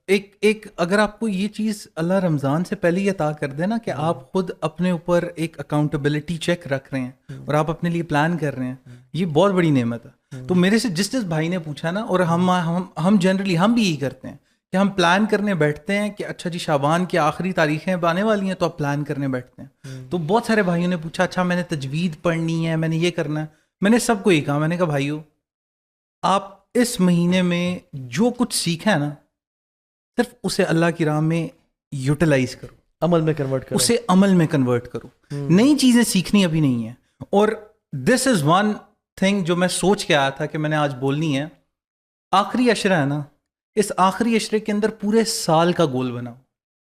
ایک اگر آپ کو یہ چیز اللہ رمضان سے پہلے ہی عطا کر دے نا کہ آپ خود اپنے اوپر ایک اکاؤنٹیبلٹی چیک رکھ رہے ہیں اور آپ اپنے لیے پلان کر رہے ہیں, یہ بہت بڑی نعمت ہے. تو میرے سے جس بھائی نے پوچھا نا, اور ہم جنرلی ہم بھی یہی کرتے ہیں کہ ہم پلان کرنے بیٹھتے ہیں کہ اچھا جی شعبان کی آخری تاریخیں آنے والی ہیں تو آپ پلان کرنے بیٹھتے ہیں. تو بہت سارے بھائیوں نے پوچھا اچھا میں نے تجوید پڑھنی ہے, میں نے یہ کرنا ہے. میں نے سب کو یہ کہا, میں نے کہا بھائیو آپ اس مہینے میں جو کچھ سیکھا ہے نا صرف اسے اللہ کی راہ میں یوٹیلائز کرو, عمل میں کنورٹ کرو, اسے عمل میں کنورٹ کرو. نئی چیزیں سیکھنی ابھی نہیں ہے. اور دس از ون تھنگ جو میں سوچ کے آیا تھا کہ میں نے آج بولنی ہے. آخری عشرہ ہے نا, اس آخری عشرے کے اندر پورے سال کا گول بناؤ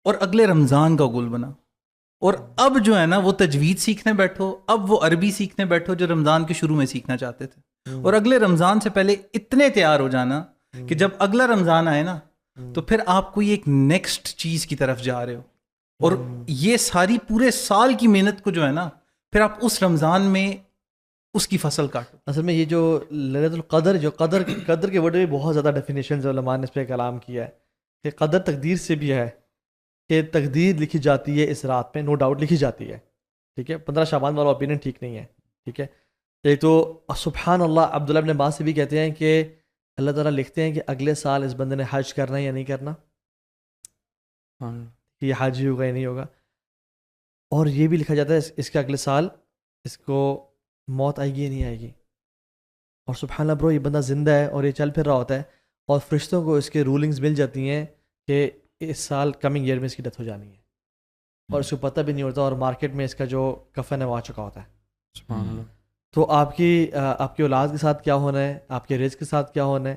اور اگلے رمضان کا گول بناؤ. اور اب جو ہے نا وہ تجوید سیکھنے بیٹھو, اب وہ عربی سیکھنے بیٹھو جو رمضان کے شروع میں سیکھنا چاہتے تھے. اور اگلے رمضان سے پہلے اتنے تیار ہو جانا کہ جب اگلا رمضان آئے نا تو پھر آپ کوئی ایک نیکسٹ چیز کی طرف جا رہے ہو. اور یہ ساری پورے سال کی محنت کو جو ہے نا پھر آپ اس رمضان میں اس کی فصل کاٹو. اصل میں یہ جو لیلۃ القدر جو قدر کے ورڈ میں بہت زیادہ ڈیفینیشنز علماء نے اس پہ کلام کیا ہے کہ قدر تقدیر سے بھی ہے, کہ تقدیر لکھی جاتی ہے اس رات میں, نو ڈاؤٹ لکھی جاتی ہے. ٹھیک ہے, 15 شعبان والا اوپینین ٹھیک نہیں ہے. ٹھیک ہے, ایک تو سبحان اللہ عبداللہ ابن عباس سے بھی کہتے ہیں کہ اللہ تعالیٰ لکھتے ہیں کہ اگلے سال اس بندے نے حج کرنا ہے یا نہیں کرنا, کہ یہ حج ہوگا یا نہیں ہوگا. اور یہ بھی لکھا جاتا ہے اس کے اگلے سال اس کو موت آئے گی یا نہیں آئے گی. اور سبحان اللہ برو, یہ بندہ زندہ ہے اور یہ چل پھر رہا ہوتا ہے, اور فرشتوں کو اس کے رولنگز مل جاتی ہیں کہ اس سال کمنگ ایئر میں اس کی ڈیتھ ہو جانی ہے, اور اس کو پتہ بھی نہیں ہوتا, اور مارکیٹ میں اس کا جو کفن ہے وہ آ چکا ہوتا ہے. تو آپ کی اولاد کے ساتھ کیا ہونا ہے, آپ کے رزق کے ساتھ کیا ہونا ہے,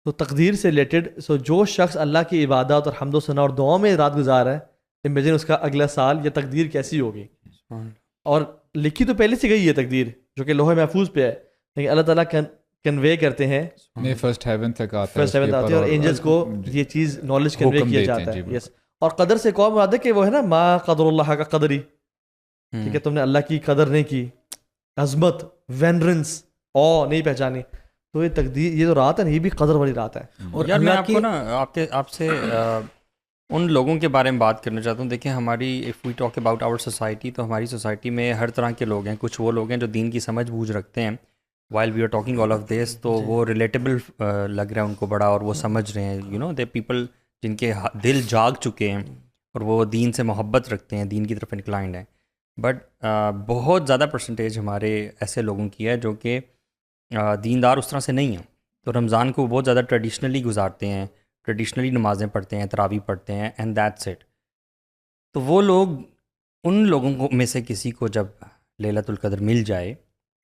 تو تقدیر سے ریلیٹڈ. سو جو شخص اللہ کی عبادت اور حمد و ثنا اور دعاؤں میں رات گزار ہے, امیجن اس کا اگلا سال یا تقدیر کیسی ہوگی. اور لکھی تو پہلے سے گئی ہے تقدیر جو کہ لوح محفوظ پہ ہے, لیکن اللہ تعالیٰ کنوے کرتے ہیں, فرسٹ ہیون تک آتا ہے, فرسٹ ہیون آتی ہے, اور اینجلس کو یہ چیز نالج کنوے کیا جاتا ہے. یس, اور قدر سے کون مراد ہے کہ وہ ہے نا ما قدر اللہ کا قدری, ٹھیک ہے, تم نے اللہ کی قدر نہیں کی, عظمت, وینرنس, او نہیں پہچانی, تو یہ تقدیر, یہ جو رات ہے نا, یہ بھی قدر والی رات ہے. اور یار میں آپ کو نا آپ سے ان لوگوں کے بارے میں بات کرنا چاہتا ہوں. دیکھیں ہماری if we talk about our society, تو ہماری سوسائٹی میں ہر طرح کے لوگ ہیں. کچھ وہ لوگ ہیں جو دین کی سمجھ بوجھ رکھتے ہیں, while we are talking all of this, تو وہ ریلیٹیبل لگ رہا ہے ان کو بڑا, اور وہ سمجھ رہے ہیں, یو نو دے پیپل جن کے دل جاگ چکے ہیں اور وہ دین سے محبت رکھتے ہیں, دین کی طرف انکلائنڈ ہیں. بٹ بہت زیادہ پرسنٹیج ہمارے ایسے لوگوں کی ہے جو کہ دیندار اس طرح سے نہیں ہیں. تو رمضان کو بہت زیادہ ٹریڈیشنلی گزارتے ہیں, ٹریڈیشنلی نمازیں پڑھتے ہیں, تراویح پڑھتے ہیں, اینڈ دیٹس اٹ. تو وہ لوگ, ان لوگوں کو میں سے کسی کو جب لیلۃ القدر مل جائے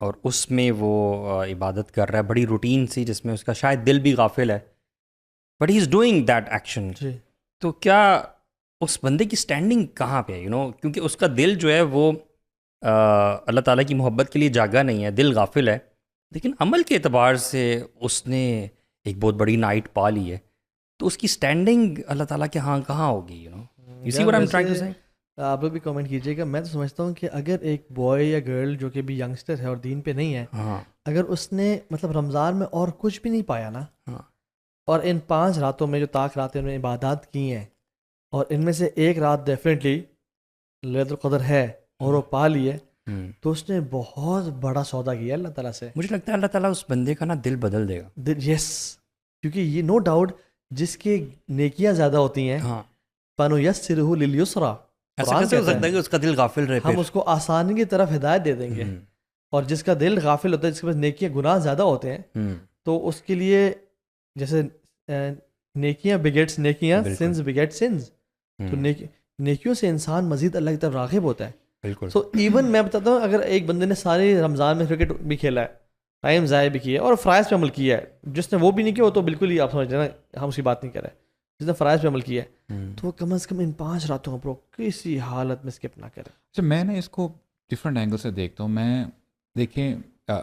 اور اس میں وہ عبادت کر رہا ہے بڑی روٹین سی, جس میں اس کا شاید دل بھی غافل ہے, but he is doing that action, تو کیا اس بندے کی اسٹینڈنگ کہاں پہ ہے, یو نو, کیونکہ اس کا دل جو ہے وہ اللہ تعالیٰ کی محبت کے لیے جاگا نہیں ہے, دل غافل ہے, لیکن عمل کے اعتبار سے اس نے ایک بہت بڑی نائٹ پا لی ہے, تو اس کی اسٹینڈنگ اللہ تعالیٰ کے ہاں کہاں ہوگی, you know, you see what I am trying to say. آپ لوگ بھی کامنٹ کیجیے گا. میں تو سمجھتا ہوں کہ اگر ایک بوائے یا گرل جو کہ بھی ینگسٹر ہے اور دین پہ نہیں ہے, اگر اس نے مطلب رمضان میں اور کچھ بھی نہیں پایا نا, اور ان 5 راتوں میں جو طاق راتیں انہوں نے عبادات کی ہیں, اور ان میں سے ایک رات ڈیفینیٹلی لیلۃ القدر ہے اور وہ پا لی ہے, تو اس نے بہت بڑا سودا کیا اللہ تعالیٰ سے. مجھے لگتا ہے اللہ تعالیٰ اس بندے کا نا دل بدل دے گا. یس, کیونکہ یہ نو ڈاؤٹ جس کی نیکیاں زیادہ ہوتی ہیں, فَنُيَسِّرُهُ لِلْيُسْرَىٰ, ایسا کیسے ہو سکتا ہے کہ اس کا دل غافل رہے, ہم اس کو آسانی کی طرف ہدایت دے دیں گے. اور جس کا دل غافل ہوتا ہے, جس کے پاس نیکیاں گناہ زیادہ ہوتے ہیں, تو اس کے لیے جیسے نیکیاں بگیٹس نیکیاں, سنز بگیٹ سنز, تو نیکیوں سے انسان مزید اللہ کی طرف راغب ہوتا ہے. بالکل. سو ایون میں بتاتا ہوں, اگر ایک بندے نے سارے رمضان میں کرکٹ بھی کھیلا ہے, ٹائم ضائع بھی کیا ہے, اور فرائض پہ عمل کیا ہے, جس نے وہ بھی نہیں کیا وہ تو بالکل ہی آپ سمجھ رہے نا, ہم اس کی بات نہیں کر رہے, جس نے فرائض پہ عمل کیا ہے, تو وہ کم از کم ان 5 راتوں کو کسی حالت میں اسکپ نہ کرے. اچھا, میں نے اس کو ڈفرینٹ اینگل سے دیکھتا ہوں. میں دیکھیں,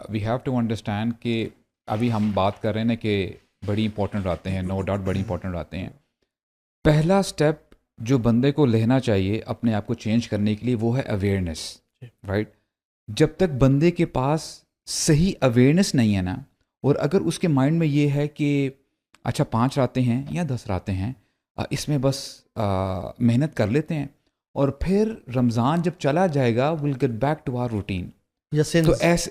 وی ہیو ٹو انڈرسٹینڈ کہ ابھی ہم بات کر رہے ہیں نا کہ بڑی امپورٹنٹ راتیں ہیں, نو ڈاؤٹ بڑی امپورٹنٹ راتیں ہیں. پہلا اسٹیپ جو بندے کو لینا چاہیے اپنے آپ کو چینج کرنے کے لیے وہ ہے اویئرنیس, رائٹ. جب تک بندے کے پاس صحیح اویئرنیس نہیں ہے نا, اور اگر اس کے مائنڈ میں یہ ہے کہ اچھا 5 راتیں ہیں یا 10 راتیں ہیں, اس میں بس محنت کر لیتے ہیں, اور پھر رمضان جب چلا جائے گا will get back to our routine, تو ایسے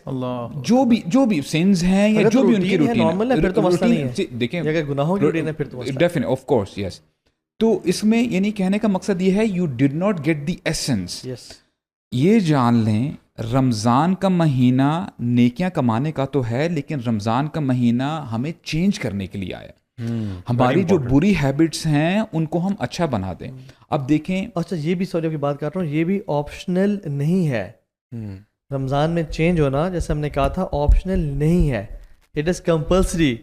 جو بھی سینز ہیں یا جو بھی ان کی روٹین, دیکھیں اگر گناہوں کی روٹین ہے پھر تو ڈیفینیٹلی آف کورس یس. تو اس میں یعنی کہنے کا مقصد یہ ہے you did not get the essence. یہ جان لیں رمضان کا مہینہ نیکیاں کمانے کا تو ہے, لیکن رمضان کا مہینہ ہمیں چینج کرنے کے لیے آیا. ہماری جو بری ہیبٹس ہیں ان کو ہم اچھا بنا دیں. اب دیکھیں, اچھا یہ بھی سوری کی بات کر رہا ہوں, یہ بھی آپشنل نہیں ہے. رمضان میں چینج ہونا جیسے ہم نے کہا تھا آپشنل نہیں ہے, اٹ از کمپلسری.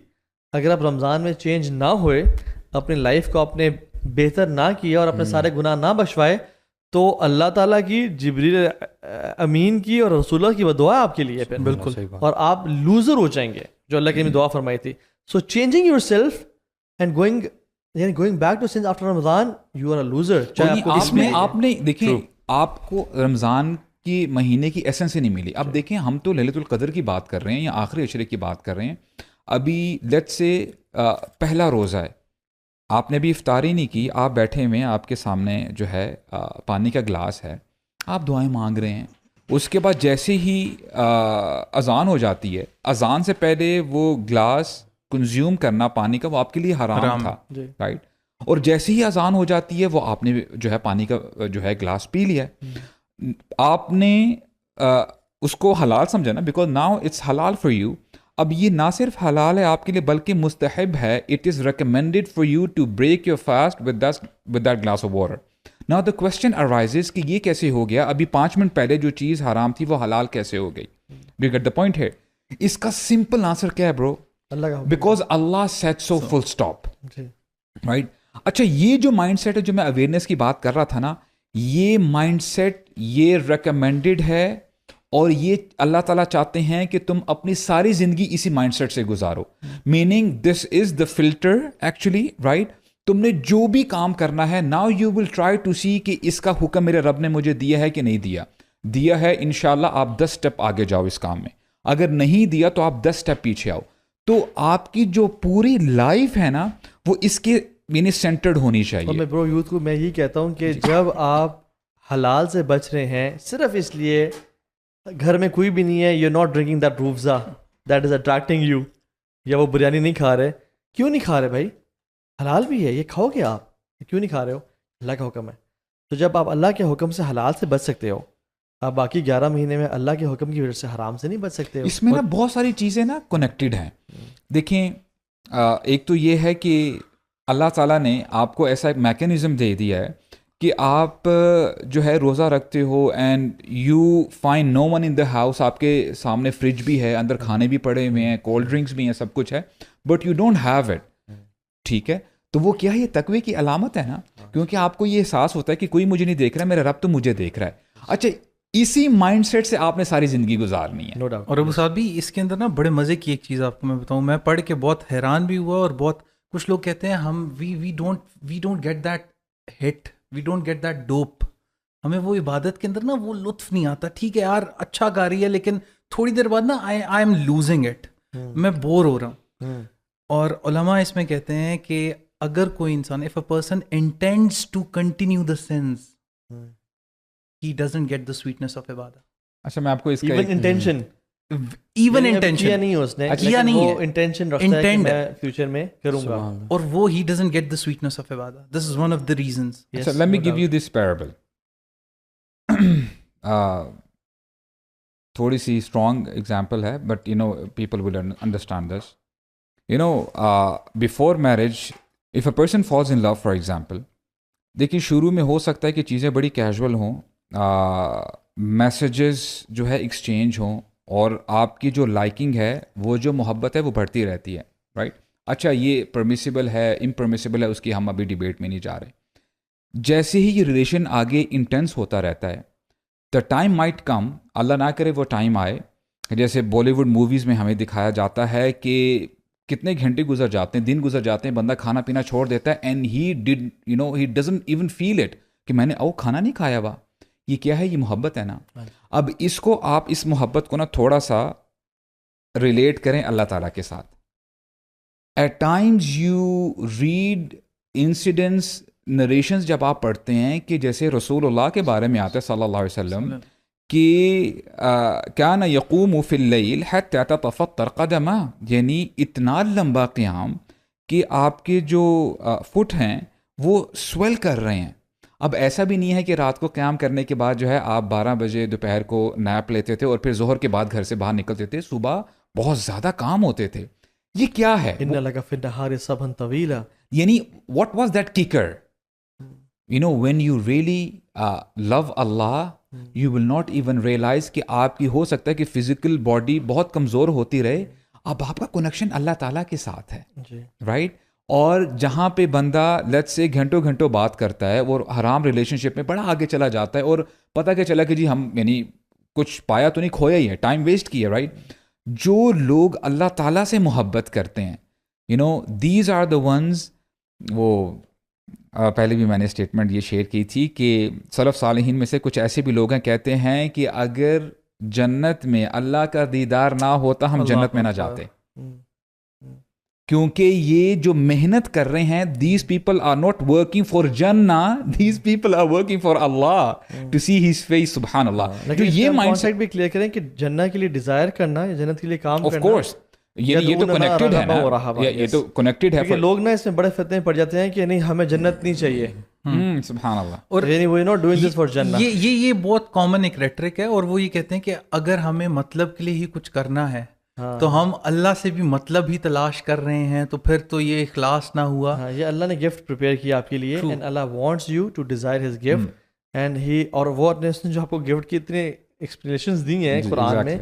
اگر آپ رمضان میں چینج نہ ہوئے, اپنی لائف کو اپنے بہتر نہ کیا اور اپنے سارے گناہ نہ بخشوائے, تو اللہ تعالیٰ کی, جبریل امین کی اور رسول اللہ کی وہ دعا آپ کے لیے پھر بالکل, اور آپ لوزر ہو جائیں گے جو اللہ کی دعا فرمائی تھی. So changing yourself and going back to sins after Ramadan, you are a loser. اس میں آپ نے دیکھیں آپ کو رمضان کی مہینے کی ایسنس ہی نہیں ملی. اب دیکھیں ہم تو لیلۃ القدر کی بات کر رہے ہیں یا آخری عشرے کی بات کر رہے ہیں. ابھی لیٹس سے پہلا روزہ ہے, آپ نے بھی افطاری نہیں کی, آپ بیٹھے ہوئے ہیں, آپ کے سامنے جو ہے پانی کا گلاس ہے, آپ دعائیں مانگ رہے ہیں. اس کے بعد جیسے ہی اذان ہو جاتی ہے, اذان سے پہلے وہ گلاس کنزیوم کرنا پانی کا وہ آپ کے لیے حرام تھا, رائٹ. اور جیسے ہی اذان ہو جاتی ہے وہ آپ نے جو ہے پانی کا جو ہے گلاس پی لیا ہے. آپ نے اس کو حلال سمجھا نا, بیکاز ناؤ اٹس حلال فار یو. اب یہ نہ صرف حلال ہے آپ کے لیے بلکہ مستحب ہے. It is recommended for you to break your fast with that glass of water. Now the question arises کہ یہ کیسے ہو گیا؟ ابھی 5 منٹ پہلے جو چیز حرام تھی وہ حلال کیسے ہو گئی؟ Do you get the point ہے؟ اس کا سمپل آنسر کیا ہے برو؟ اللہ کا because Allah said so full stop. Right. اچھا یہ جو مائنڈ سیٹ ہے جو میں اویئرنیس کی بات کر رہا تھا نا, یہ مائنڈ سیٹ یہ ریکمینڈیڈ ہے اور یہ اللہ تعالیٰ چاہتے ہیں کہ تم اپنی ساری زندگی اسی مائنڈ سیٹ سے گزارو. Meaning this is the filter actually. Right. تم نے جو بھی کام کرنا ہے now you will try to see کہ اس کا حکم میرے رب نے مجھے دیا ہے کہ نہیں دیا ہے. انشاءاللہ آپ 10 اسٹیپ آگے جاؤ اس کام میں. اگر نہیں دیا تو آپ 10 اسٹیپ پیچھے آؤ. تو آپ کی جو پوری لائف ہے نا وہ اس کے یعنی سینٹرڈ ہونی چاہیے. اور میں برو یوتھ کو میں یہ کہتا ہوں کہ جب آپ حلال سے بچ رہے ہیں صرف اس لیے گھر میں کوئی بھی نہیں ہے, you not drinking that Roohafza that is attracting you, یا وہ بریانی نہیں کھا رہے, کیوں نہیں کھا رہے بھائی؟ حلال بھی ہے, یہ کھاؤ گے آپ, کیوں نہیں کھا رہے ہو؟ اللہ کا حکم ہے. تو جب آپ اللہ کے حکم سے حلال سے بچ سکتے ہو, آپ باقی 11 مہینے میں اللہ کے حکم کی وجہ سے حرام سے نہیں بچ سکتے ہو. اس میں نا بہت ساری چیزیں نا کنیکٹڈ ہیں. دیکھیں ایک تو یہ ہے کہ اللہ تعالیٰ نے آپ کو ایسا ایک میکینزم دے دیا ہے کہ آپ جو ہے روزہ رکھتے ہو and you find no one in the house. آپ کے سامنے فریج بھی ہے, اندر کھانے بھی پڑے ہوئے ہیں, کولڈ ڈرنکس بھی ہیں, سب کچھ ہے, but you don't have it. ٹھیک ہے, تو وہ کیا ہے؟ یہ تقوی کی علامت ہے نا, کیونکہ آپ کو یہ احساس ہوتا ہے کہ کوئی مجھے نہیں دیکھ رہا ہے, میرا رب تو مجھے دیکھ رہا ہے. اچھا اسی مائنڈ سیٹ سے آپ نے ساری زندگی گزارنی ہے. اور ابو صاحب بھی اس کے اندر نا بڑے مزے کی ایک چیز آپ کو میں بتاؤں, میں پڑھ کے بہت حیران بھی ہوا. اور بہت کچھ لوگ کہتے ہیں ہم we don't get that hit, we don't get that dope. ہمیں وہ عبادت کے اندر نا وہ لطف نہیں آتا. ٹھیک ہے یار اچھا گا رہی ہے لیکن تھوڑی دیر بعد نا آئی ایم لوزنگ اٹ, میں بور ہو رہا ہوں. اور علماء اس میں کہتے ہیں کہ اگر کوئی انسان if a person intends to continue the sins he doesn't get the sweetness of ibadah. اچھا میں آپ کو اس کا even intention کیا نہیں ہے اس نے, کیا نہیں ہے, انٹینشن رکھتا ہے کہ میں فیوچر میں کروں گا, اور وہ he doesn't get the sweetness of ibadah. This is one of the reasons. اچھا let me give you this parable. تھوڑی سی اسٹرانگ ایگزامپل ہے but you know people will understand this. You know before marriage if a person falls in love for example, دیکھیے شروع میں ہو سکتا ہے کہ چیزیں بڑی کیجول ہوں, میسیجز جو ہے ایکسچینج ہوں, اور آپ کی جو لائکنگ ہے وہ جو محبت ہے وہ بڑھتی رہتی ہے. رائٹ. اچھا یہ پرمیسیبل ہے امپرمیسیبل ہے اس کی ہم ابھی ڈیبیٹ میں نہیں جا رہے. جیسے ہی یہ ریلیشن آگے انٹینس ہوتا رہتا ہے, دا ٹائم مائٹ کم, اللہ نہ کرے وہ ٹائم آئے, جیسے بالی ووڈ موویز میں ہمیں دکھایا جاتا ہے کہ کتنے گھنٹے گزر جاتے ہیں, دن گزر جاتے ہیں, بندہ کھانا پینا چھوڑ دیتا ہے and he did you know he doesn't even feel it کہ میں نے کھانا نہیں کھایا ہوا. یہ کیا ہے؟ یہ محبت ہے نا. اب اس کو آپ اس محبت کو نا تھوڑا سا ریلیٹ کریں اللہ تعالیٰ کے ساتھ. At times you read incidents narrations جب آپ پڑھتے ہیں کہ جیسے رسول اللہ کے بارے میں آتا ہے صلی اللہ علیہ وسلم کہ کان یقوم فی اللیل حتی تتفطر قدمہ, یعنی اتنا لمبا قیام کہ آپ کے جو فٹ ہیں وہ سویل کر رہے ہیں. اب ایسا بھی نہیں ہے کہ رات کو قیام کرنے کے بعد جو ہے آپ 12 بجے دوپہر کو نیپ لیتے تھے اور پھر ظہر کے بعد گھر سے باہر نکلتے تھے, صبح بہت زیادہ کام ہوتے تھے. یہ کیا ہے؟ ان لک فی النہار سبحا طویلا, یعنی what was that kicker? You know when you really love Allah, you will not even realize کہ آپ کی ہو سکتا ہے کہ فزیکل باڈی بہت کمزور ہوتی رہے, اب آپ کا کنیکشن اللہ تعالیٰ کے ساتھ ہے. رائٹ. اور جہاں پہ بندہ لیٹس سے گھنٹوں گھنٹوں بات کرتا ہے اور حرام ریلیشن شپ میں بڑا آگے چلا جاتا ہے, اور پتہ کیا چلا کہ جی ہم یعنی کچھ پایا تو نہیں, کھویا ہی ہے, ٹائم ویسٹ کیا. رائٹ. جو لوگ اللہ تعالیٰ سے محبت کرتے ہیں, you know these are the ones, وہ پہلے بھی میں نے اسٹیٹمنٹ یہ شیئر کی تھی کہ سلف صالحین میں سے کچھ ایسے بھی لوگ ہیں کہتے ہیں کہ اگر جنت میں اللہ کا دیدار نہ ہوتا ہم جنت میں نہ جاتے, کیونکہ یہ جو محنت کر رہے ہیں these people are not working for جنہ, these people are working for Allah to see his face. سبحان اللہ. جو یہ مائنڈ سیٹ بھی کلیئر کریں کہ جنت کے لیے ڈیزائر کرنا, جنت کے لیے کام کرنا, آف کورس یہ تو کنیکٹڈ ہے نا, یہ تو کنیکٹڈ ہے. لوگ نا اس میں بڑے فتنے پڑ جاتے ہیں کہ نہیں ہمیں جنت نہیں چاہیے. سبحان اللہ. اور وی ناٹ ڈوئنگ دس فار جنت. یہ بہت کامن ایک ریٹرک ہے, اور وہ یہ کہتے ہیں کہ اگر ہمیں مطلب کے لیے ہی کچھ کرنا ہے تو ہم اللہ سے بھی مطلب ہی تلاش کر رہے ہیں, تو پھر تو یہ اخلاص نہ ہوا. ہاں, یہ اللہ نے گفٹ پریپیئر کیا آپ کے لیے, and Allah wants you to desire his gift, and he, اور وہ اس نے جو آپ کو گفٹ کی اتنے ایکسپلینیشنز دی ہیں قرآن میں,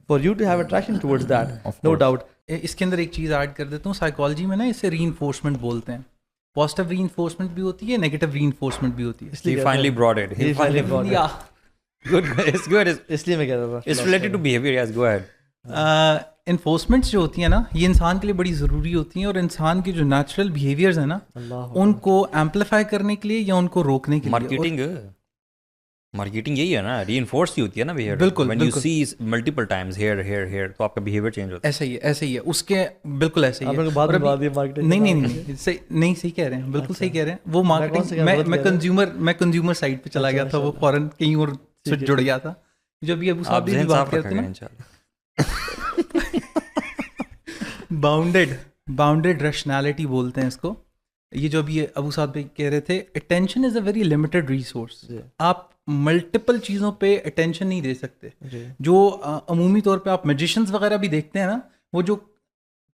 for you to have attraction towards that, no doubt. اس کے اندر ایک چیز ایڈ کر دیتا ہوں, سائیکالوجی میں نا اسے ری انفورسمنٹ بولتے ہیں. پازیٹیو ری انفورسمنٹ بھی ہوتی ہے, نیگیٹو ری انفورسمنٹ بھی ہوتی ہے. He finally brought it. He finally brought it. Good. It's good. اس لیے میں کہہ رہا تھا It's related to behavior. Yes, go ahead. Enforcements جو ہوتی ہیں نا, یہ انسان کے لیے بڑی ضروری ہوتی ہیں, اور انسان کے جو نیچرل بیہیویئرز ہیں نا, ان کو ایمپلیفائی کرنے کے لیے یا ان کو روکنے کے لیے. مارکیٹنگ یہی ہے نا, ری انفورس ہی ہوتی ہے نا بیہیویئر. بالکل, when you see multiple times here تو آپ کا بیہیویئر چینج ہوتا ہے. ایسے ہی ہے اس کے, بالکل ایسے ہی ہے. نہیں صحیح کہہ رہے ہیں, بالکل صحیح کہہ رہے ہیں. وہ مارکیٹنگ میں کنزیومر سائڈ پہ چلا گیا تھا, وہ فوراً کہیں اور جڑ گیا تھا. جو ابھی ابو صاحب بھی بات کرتے ہیں باؤنڈیڈ ریشنالٹی بولتے ہیں اس کو. یہ جو ابھی ابو صاحب بھی کہہ رہے تھے, attention is a very limited resource. آپ ملٹیپل چیزوں پہ اٹینشن نہیں دے سکتے. جو عمومی طور پہ آپ میجیشنز وغیرہ بھی دیکھتے ہیں نا, وہ جو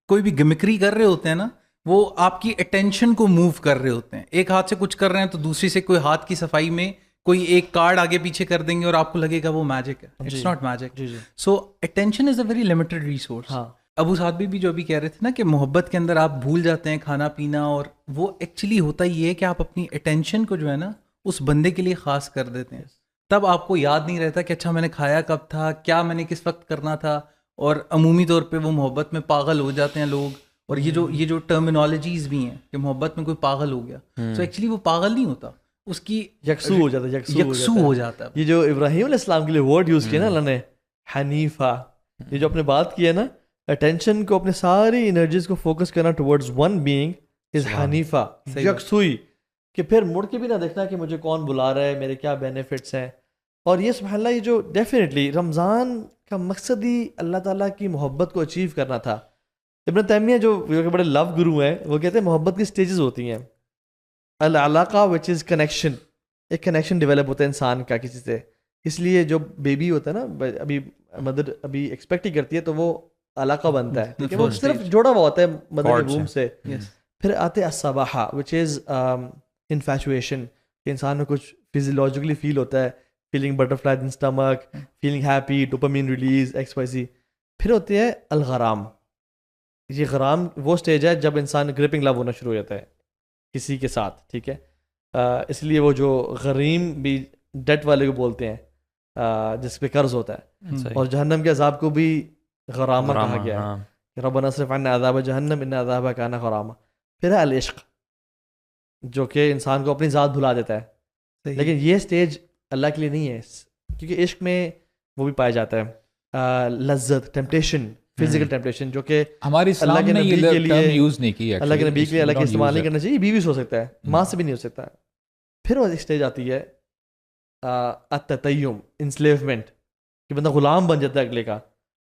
کوئی بھی گمکری کر رہے ہوتے ہیں نا, وہ آپ کی اٹینشن کو موو کر رہے ہوتے ہیں. ایک ہاتھ سے کچھ کر رہے ہیں تو دوسری سے کوئی ہاتھ کی صفائی میں کوئی ایک کارڈ آگے پیچھے کر دیں گے اور آپ کو لگے گا وہ میجک ہے. It's not magic. So attention is a very limited resource. ابو صاحب بھی جو ابھی کہہ رہے تھے نا کہ محبت کے اندر آپ بھول جاتے ہیں کھانا پینا, اور وہ ایکچولی ہوتا یہ ہے کہ آپ اپنی اٹینشن کو جو ہے نا اس بندے کے لیے خاص کر دیتے ہیں. تب آپ کو یاد نہیں رہتا کہ اچھا میں نے کھایا کب تھا, کیا میں نے کس وقت کرنا تھا. اور عمومی طور پہ وہ محبت میں پاگل ہو جاتے ہیں لوگ. اور یہ جو ٹرمینالوجیز بھی ہیں کہ محبت میں کوئی پاگل ہو گیا, تو ایکچولی وہ پاگل نہیں ہوتا, اس کی یکسو ہو جاتا ہے. یہ جو ابراہیم علیہ السلام کے لیے ورڈ یوز کیا نا اللہ نے, حنیفہ, یہ جو اپنے بات کی ہے نا, اٹینشن کو اپنے ساری انرجیز کو فوکس کرنا ٹورڈز ون بینگ از حنیفہ, یکسوئی, کہ پھر مڑ کے بھی نہ دیکھنا کہ مجھے کون بلا رہا ہے, میرے کیا بینیفٹس ہیں. اور یہ سبحان اللہ, یہ جو ڈیفینیٹلی رمضان کا مقصد ہی اللہ تعالیٰ کی محبت کو اچیو کرنا تھا. ابن تیمیہ جو بڑے لو گرو ہیں, وہ کہتے ہیں محبت کی سٹیجز ہوتی ہیں. العلاقہ وچ از کنیکشن, ایک کنیکشن ڈیولپ ہوتا ہے انسان کا کسی سے. اس لیے جو بیبی ہوتا ہے نا, ابھی مدر ابھی ایکسپیکٹ ہی کرتی ہے تو وہ علاقہ بنتا ہے, ٹھیک ہے, وہ صرف جوڑا ہوا ہوتا ہے مدر کے ووم سے. پھر آتے الصباحہ وچ از انفیچویشن, کہ انسان میں کچھ فزیولوجیکلی فیل ہوتا ہے, feeling butterfly in stomach, feeling happy, dopamine release, X Y Z. پھر ہوتی ہے الغرام. یہ غرام وہ سٹیج ہے جب انسان گریپنگ لو ہونا شروع ہو جاتا ہے کسی کے ساتھ, ٹھیک ہے. اس لیے وہ جو غریم بھی ڈیٹ والے کو بولتے ہیں جس پہ قرض ہوتا ہے. اور جہنم کے عذاب کو بھی غرامہ کہا گیا ہے, ربنا اصرف عنا عذاب جہنم ان عذابها کان غراما. پھر ہے العشق, جو کہ انسان کو اپنی ذات بھلا دیتا ہے. لیکن یہ سٹیج اللہ کے لیے نہیں ہے, کیونکہ عشق میں وہ بھی پایا جاتا ہے لذت, ٹیمپٹیشن, فزیکل ٹیمپٹیشن, جو کہ ہماری اللہ کے نبی کے لیے یوز نہیں کی, اللہ کے نبی کے لیے اللہ کے استعمال نہیں کرنا چاہیے. بیوی سے ہو سکتا ہے, ماں سے بھی نہیں ہو سکتا. پھر وہ اسٹیج آتی ہے التتیم, انسلیومنٹ, کہ بندہ غلام بن جاتا ہے اگلے کا.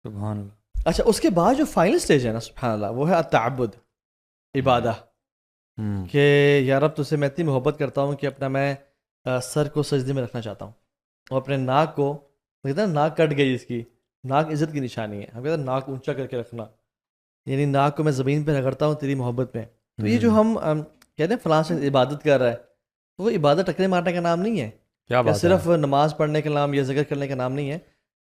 سبحان اللہ. اچھا, اس کے بعد جو فائنل سٹیج ہے نا سبحان اللہ, وہ ہے التعبد, عبادہ, کہ یا رب تجھ سے میں اتنی محبت کرتا ہوں کہ اپنا میں سر کو سجدے میں رکھنا چاہتا ہوں, اور اپنے ناک کو, کہتے ہیں ناک کٹ گئی اس کی, ناک عزت کی نشانی ہے, ہم کہتے ہیں ناک اونچا کر کے رکھنا, یعنی ناک کو میں زمین پہ رگڑتا ہوں تیری محبت میں. تو یہ جو ہم کہتے ہیں فلاں سے عبادت کر رہا ہے, تو وہ عبادت ٹکرے مارنے کا نام نہیں ہے, یا صرف نماز پڑھنے کا نام یا ذکر کرنے کا نام نہیں ہے.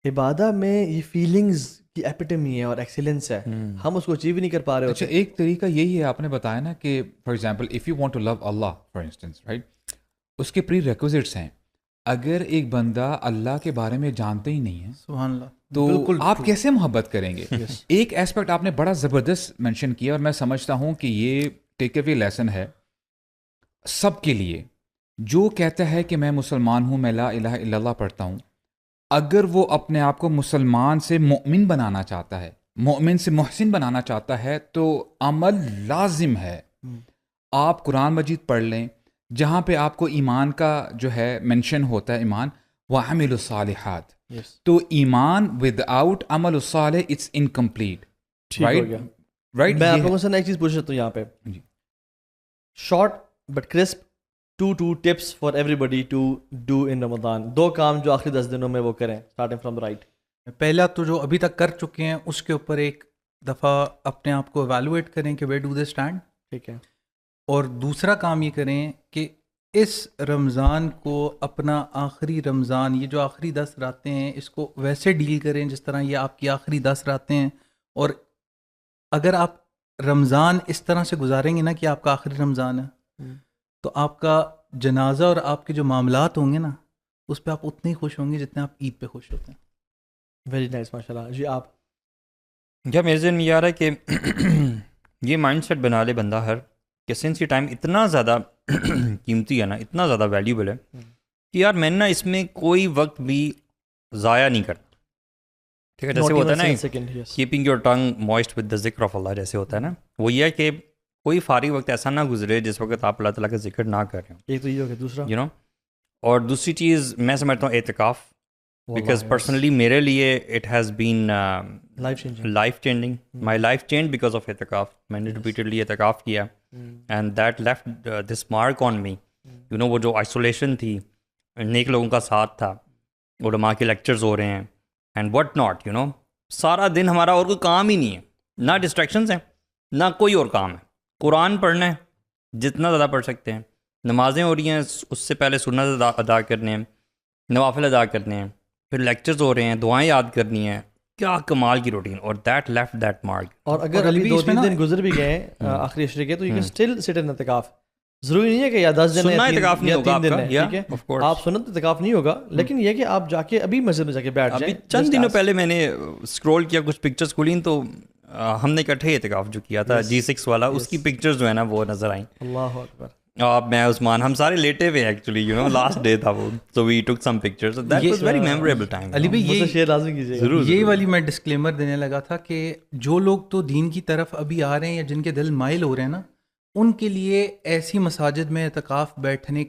عبادت میں یہ فیلنگز کی ایپیٹمی ہے اور ایکسیلنس ہے, ہم اس کو اچیو نہیں کر پا رہے. اچھا, ایک طریقہ یہی ہے, آپ نے بتایا نا کہ for example if you want to love Allah for instance, right, اس کے پری ریکوزٹس ہیں. اگر ایک بندہ اللہ کے بارے میں جانتے ہی نہیں ہے, سبحان اللہ, تو آپ کیسے محبت کریں گے؟ ایک ایسپیکٹ آپ نے بڑا زبردست مینشن کیا, اور میں سمجھتا ہوں کہ یہ ٹیک اوے لیسن ہے سب کے لیے. جو کہتا ہے کہ میں مسلمان ہوں, میں لا الہ الا اللہ پڑھتا ہوں, اگر وہ اپنے آپ کو مسلمان سے مؤمن بنانا چاہتا ہے, مؤمن سے محسن بنانا چاہتا ہے, تو عمل لازم ہے. آپ قرآن مجید پڑھ لیں جہاں پہ آپ کو ایمان کا جو ہے مینشن ہوتا ہے, ایمان وعملوا الصالحات. تو ایمان ود آؤٹ عمل الصالح اٹس انکمپلیٹ. رائٹ, میں آپ لوگوں سے ایک چیز پوچھ سکتا ہوں یہاں پہ, short but crisp, 2 tips for everybody to do in Ramadan. 2 کام جو آخری 10 دنوں میں وہ کریں, اسٹارٹنگ فرام رائٹ. پہلا تو جو ابھی تک کر چکے ہیں اس کے اوپر ایک دفعہ اپنے آپ کو ایویلویٹ کریں کہ ویئر ڈو دے اسٹینڈ. ٹھیک ہے. اور دوسرا کام یہ کریں کہ اس رمضان کو اپنا آخری رمضان، یہ جو آخری 10 راتیں ہیں، اس کو ویسے ڈیل کریں جس طرح یہ آپ کی آخری 10 راتیں ہیں. اور اگر آپ رمضان اس طرح سے گزاریں گے نا کہ آپ کا آخری رمضان ہے، تو آپ کا جنازہ اور آپ کے جو معاملات ہوں گے نا، اس پہ آپ اتنے ہی خوش ہوں گے جتنے آپ عید پہ خوش ہوتے ہیں. ویری نائس ماشاء اللہ. جی آپ؟ کیا میرے ذہن میں یہ آ رہا ہے کہ یہ مائنڈ سیٹ بنا لے بندہ ہر کہ سنس یہ ٹائم اتنا زیادہ قیمتی ہے نا، اتنا زیادہ ویلیوبل ہے کہ یار میں نے اس میں کوئی وقت بھی ضائع نہیں کرنا. ٹھیک ہے، جیسے ہوتا ہے نا keeping your tongue moist with the ذکر آف اللہ، جیسے ہوتا ہے نا، وہ یہ ہے کہ کوئی فارغ وقت ایسا نہ گزرے جس وقت آپ اللہ تعالیٰ کا ذکر نہ کر رہے ہوں. ایک تو یہ ہو گیا. دوسرا یو نو، اور دوسری چیز میں سمجھتا ہوں اعتکاف، بیکاز پرسنلی میرے لیے it has been life changing. My life change because of اعتکاف. میں نے ریپیٹڈلی اعتکاف کیا and that left this mark on me. You know, وہ جو آئسولیشن تھی، نیک لوگوں کا ساتھ تھا، علماء کے لیکچرز ہو رہے ہیں and what not. You know, سارا دن ہمارا اور کوئی کام ہی نہیں ہے، نہ ڈسٹریکشنز ہیں نہ کوئی اور کام ہے. قرآن پڑھنا ہے جتنا زیادہ پڑھ سکتے ہیں، نمازیں ہو رہی ہیں اس سے پہلے سنت ادا کرنے ہیں، نوافل ادا کرنے ہیں، پھر لیکچرز ہو رہے ہیں، دعائیں یاد کرنی ہیں. کیا کمال کی روٹین. اور دیٹ لیفٹ دیٹ مارک. اور اگر ابھی 2-3 دن گزر بھی گئے آخری عشرے کے، تو یو کین اسٹل سٹ ان اعتکاف. ضروری نہیں ہے کہ یا 10 دن سننا اعتکاف نہیں ہوگا 3 دن ہے، آپ ٹھیک کا. ہے، آپ سنت اعتکاف نہیں ہوگا، لیکن یہ کہ آپ جا کے ابھی مسجد میں جا کے بیٹھ جائیں. چند دنوں پہلے میں نے اسکرول کیا، کچھ پکچرز کھولیں تو ہم نے اکٹھے اعتکاف جو کیا تھا G6 والا، اس کی پکچرز جو ہے نا وہ نظر آئیں. اللہ اکبر. میں عثمان ہم سارے لیٹے ہوئے actually, you know, last day تھا وہ، so we took some pictures. That was very memorable time. Ali بھائی یہ شیئر لازم کیجیے گا. یہ والی میں ڈسکلیمر دینے لگا تھا کہ جو لوگ تو دین کی طرف ابھی آ رہے ہیں یا جن کے دل مائل ہو رہے ہیں نا، ان کے لیے ایسی مساجد میں اعتکاف بیٹھنے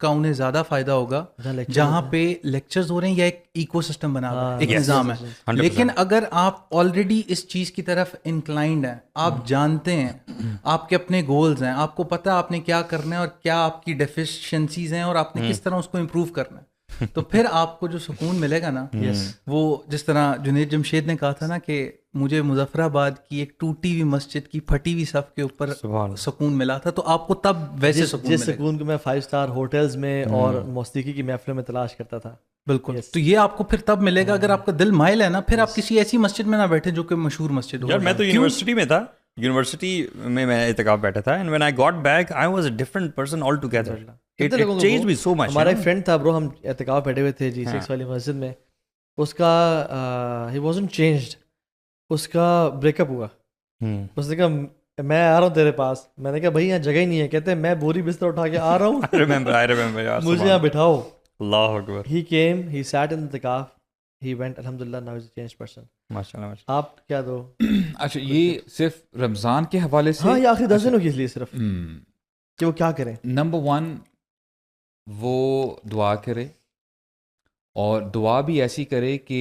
کا انہیں زیادہ فائدہ ہوگا جہاں پہ لیکچرز ہو رہے ہیں یا ایک ایکو سسٹم بنا ہوا ہے، ایک نظام ہے. لیکن اگر آپ آلریڈی اس چیز کی طرف انکلائنڈ ہیں، آپ جانتے ہیں آپ کے اپنے گولز ہیں، آپ کو پتہ آپ نے کیا کرنا ہے اور کیا آپ کی ڈیفیشنسیز ہیں اور آپ نے کس طرح اس کو امپروو کرنا ہے، تو پھر آپ کو جو سکون ملے گا نا، وہ جس طرح جنید جمشید نے کہا تھا نا کہ مجھے مظفر آباد کی ایک ٹوٹی ہوئی مسجد کی پھٹی ہوئی صف کے اوپر سکون ملا تھا، تو آپ کو تب ویسے سکون جس سکون کو میں 5 اسٹار ہوٹلز میں اور موسیقی کی محفلوں میں تلاش کرتا تھا. بالکل. تو یہ آپ کو پھر تب ملے گا اگر آپ کا دل مائل ہے نا. پھر آپ کسی ایسی مسجد میں نہ بیٹھے جو کہ مشہور مسجد ہو. یار میں تو یونیورسٹی میں تھا، یونیورسٹی میں اعتکاف بیٹھا تھا، and when I got back I was a different person all together. It changed me so much. ہمارا ایک فرینڈ تھا برو، ہم اعتکاف بیٹھے ہوئے تھے G6 والی مسجد میں. اس کا ہی wasn't changed. اس کا بریک اپ ہوا. اس نے کہا میں آ رہا ہوں تیرے پاس. میں نے کہا بھائی یہاں جگہ ہی نہیں ہے. کہتے ہیں میں بوری بستر اٹھا کے آ رہا ہوں, مجھے یہاں بٹھاؤ. اللہ اکبر. He came, he sat in the اعتکاف, he went, الحمدللہ now he's a changed person. ماشاءاللہ. آپ کیا دو؟ اچھا یہ صرف رمضان کے حوالے سے؟ ہاں یہ آخری 10 دنوں کے لیے صرف کہ وہ کیا کریں. نمبر 1 وہ دعا کرے, اور دعا بھی ایسی کرے کہ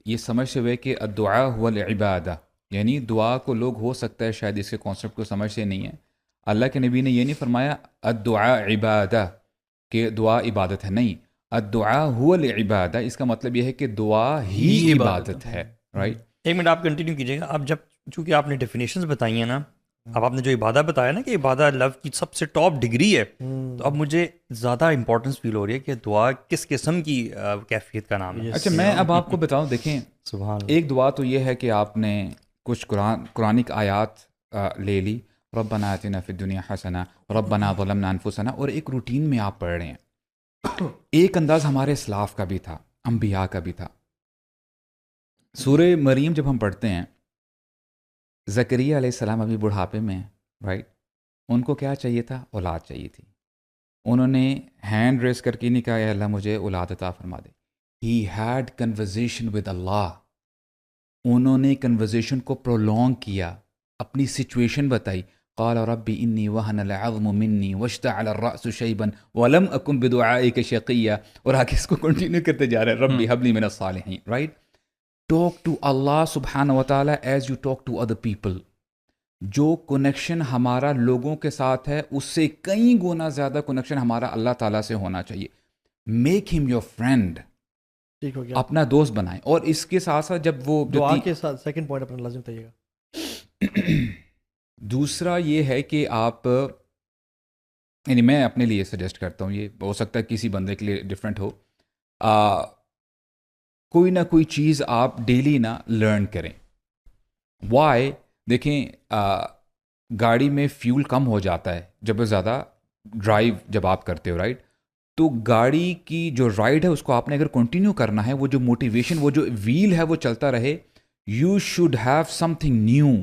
یہ سمجھتے ہوئے کہ الدعاء هو العبادہ, یعنی دعا کو لوگ ہو سکتا ہے شاید اس کے کانسیپٹ کو سمجھتے نہیں ہیں. اللہ کے نبی نے یہ نہیں فرمایا الدعاء عبادہ کہ دعا عبادت ہے, نہیں, الدعاء هو العبادہ اس کا مطلب یہ ہے کہ دعا ہی عبادت ہے. رائٹ, ایک منٹ آپ کنٹینیو کیجیے گا. آپ جب چونکہ آپ نے ڈیفینیشنز بتائی ہیں نا, اب آپ نے جو عبادہ بتایا نا کہ عبادہ لو کی سب سے ٹاپ ڈگری ہے, تو اب مجھے زیادہ امپورٹنس فیل ہو رہی ہے کہ دعا کس قسم کی کیفیت کا نام ہے. اچھا میں اب آپ کو بتاؤں, دیکھیں سبحان اللہ. ایک دعا تو یہ ہے کہ آپ نے کچھ قرآنک آیات لے لی, ربنا آتنا فی الدنیا حسنہ, ربنا ظلمنا انفسنا, اور ایک روٹین میں آپ پڑھ رہے ہیں. ایک انداز ہمارے اسلاف کا بھی تھا, انبیاء کا بھی تھا. سورہ مریم جب ہم پڑھتے ہیں, زکریا علیہ السلام ابھی بڑھاپے میں ہیں, رائٹ, ان کو کیا چاہیے تھا؟ اولاد چاہیے تھی. انہوں نے ہینڈ ریز کر کے نہیں کہا اے اللہ مجھے اولاد عطا فرما دے. ہی ہیڈ کنورزیشن ود اللہ. انہوں نے کنورزیشن کو پرولونگ کیا, اپنی سچویشن بتائی. قال ربی انی وہن العظم منی واشتعل الرأس شیبا ولم اکن بدعائک شقیا, اور آگے اس کو کنٹینیو کرتے جا رہے ہیں, ربی حب لی من الصالحین. Right, talk to Allah subhanahu wa ta'ala as you talk to other people. جو کنیکشن ہمارا لوگوں کے ساتھ ہے اس سے کئی گنا زیادہ کنیکشن ہمارا اللہ تعالیٰ سے ہونا چاہیے. میک ہم یور فرینڈ. ٹھیک ہو گیا. اپنا دوست بنائیں. اور اس کے ساتھ ساتھ جب وہ دعا کے ساتھ سیکنڈ پوائنٹ اپنا لازم بتائیے گا. دوسرا یہ ہے کہ آپ یعنی میں اپنے لیے سجیسٹ کرتا ہوں, یہ ہو سکتا ہے کسی بندے کے لیے ڈفرینٹ ہو, کوئی نہ کوئی چیز آپ ڈیلی نہ لرن کریں. وائی دیکھیں گاڑی میں فیول کم ہو جاتا ہے جب زیادہ ڈرائیو جب آپ کرتے ہو, رائٹ؟ تو گاڑی کی جو رائڈ ہے اس کو آپ نے اگر کنٹینیو کرنا ہے, وہ جو موٹیویشن, وہ جو ویل ہے وہ چلتا رہے, you should have some thing new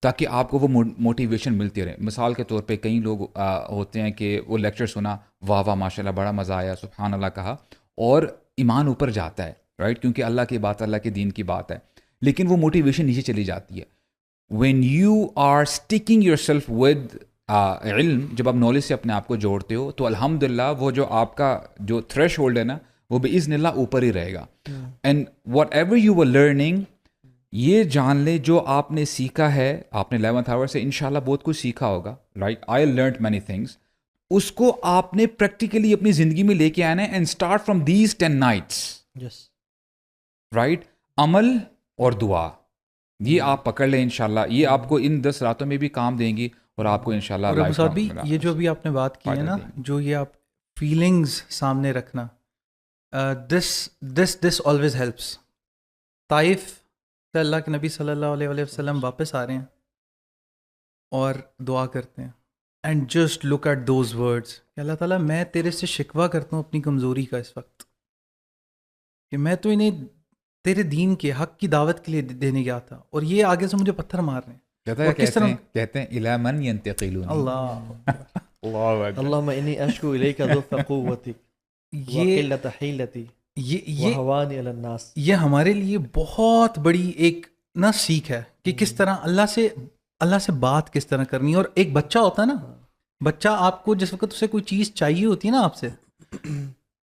تاکہ آپ کو وہ موٹیویشن ملتی رہے. مثال کے طور پہ کئی لوگ ہوتے ہیں کہ وہ لیکچر سنا, واہ واہ ماشاء اللہ بڑا مزہ آیا, سبحان اللہ کہا, اور ایمان اوپر جاتا ہے, رائٹ؟ کیونکہ اللہ کی بات, اللہ کے دین کی بات ہے, لیکن وہ موٹیویشن نیچے چلی جاتی ہے. When you are sticking yourself with علم, جب آپ نالج سے اپنے آپ کو جوڑتے ہو تو الحمدللہ وہ جو آپ کا جو تھریش ہولڈ ہے نا وہ باذن اللہ اوپر ہی رہے گا. And whatever you were learning, یہ جان لیں جو آپ نے سیکھا ہے, آپ نے 11th آور سے انشاءاللہ بہت کچھ سیکھا ہوگا, right? I learned many things. اس کو آپ نے پریکٹیکلی اپنی زندگی میں لے کے آنا ہے, and start from these 10 nights, right? عمل اور دعا یہ آپ پکڑ لیں انشاءاللہ, یہ آپ کو ان 10 راتوں میں بھی کام دیں گی اور آپ کو انشاءاللہ لائف بھی. یہ جو بھی آپ نے بات کی ہے نا, جو یہ آپ فیلنگز سامنے رکھنا, دس آلویز ہیلپس. طائف سے اللہ کے نبی صلی اللہ علیہ وسلم واپس آ رہے ہیں اور دعا کرتے ہیں, and just look at those words کہ اللہ تعالیٰ میں تیرے سے شکوہ کرتا ہوں اپنی کمزوری کا اس وقت, کہ میں تو انہیں تیرے دین کے حق کی دعوت کے لیے دینے گیا تھا اور یہ آگے سے مجھے پتھر مار رہے ہیں. کہتے ہیں الی من ینتقلون, اللہم انی اشکو الیک ضعف قوتی وقلۃ حیلتی وہوانی علی الناس. یہ ہمارے لیے بہت بڑی ایک نہ سیکھ ہے کہ کس طرح اللہ سے بات کس طرح کرنی. اور ایک بچہ ہوتا ہے نا, بچہ آپ کو جس وقت اسے کوئی چیز چاہیے ہوتی ہے نا آپ سے,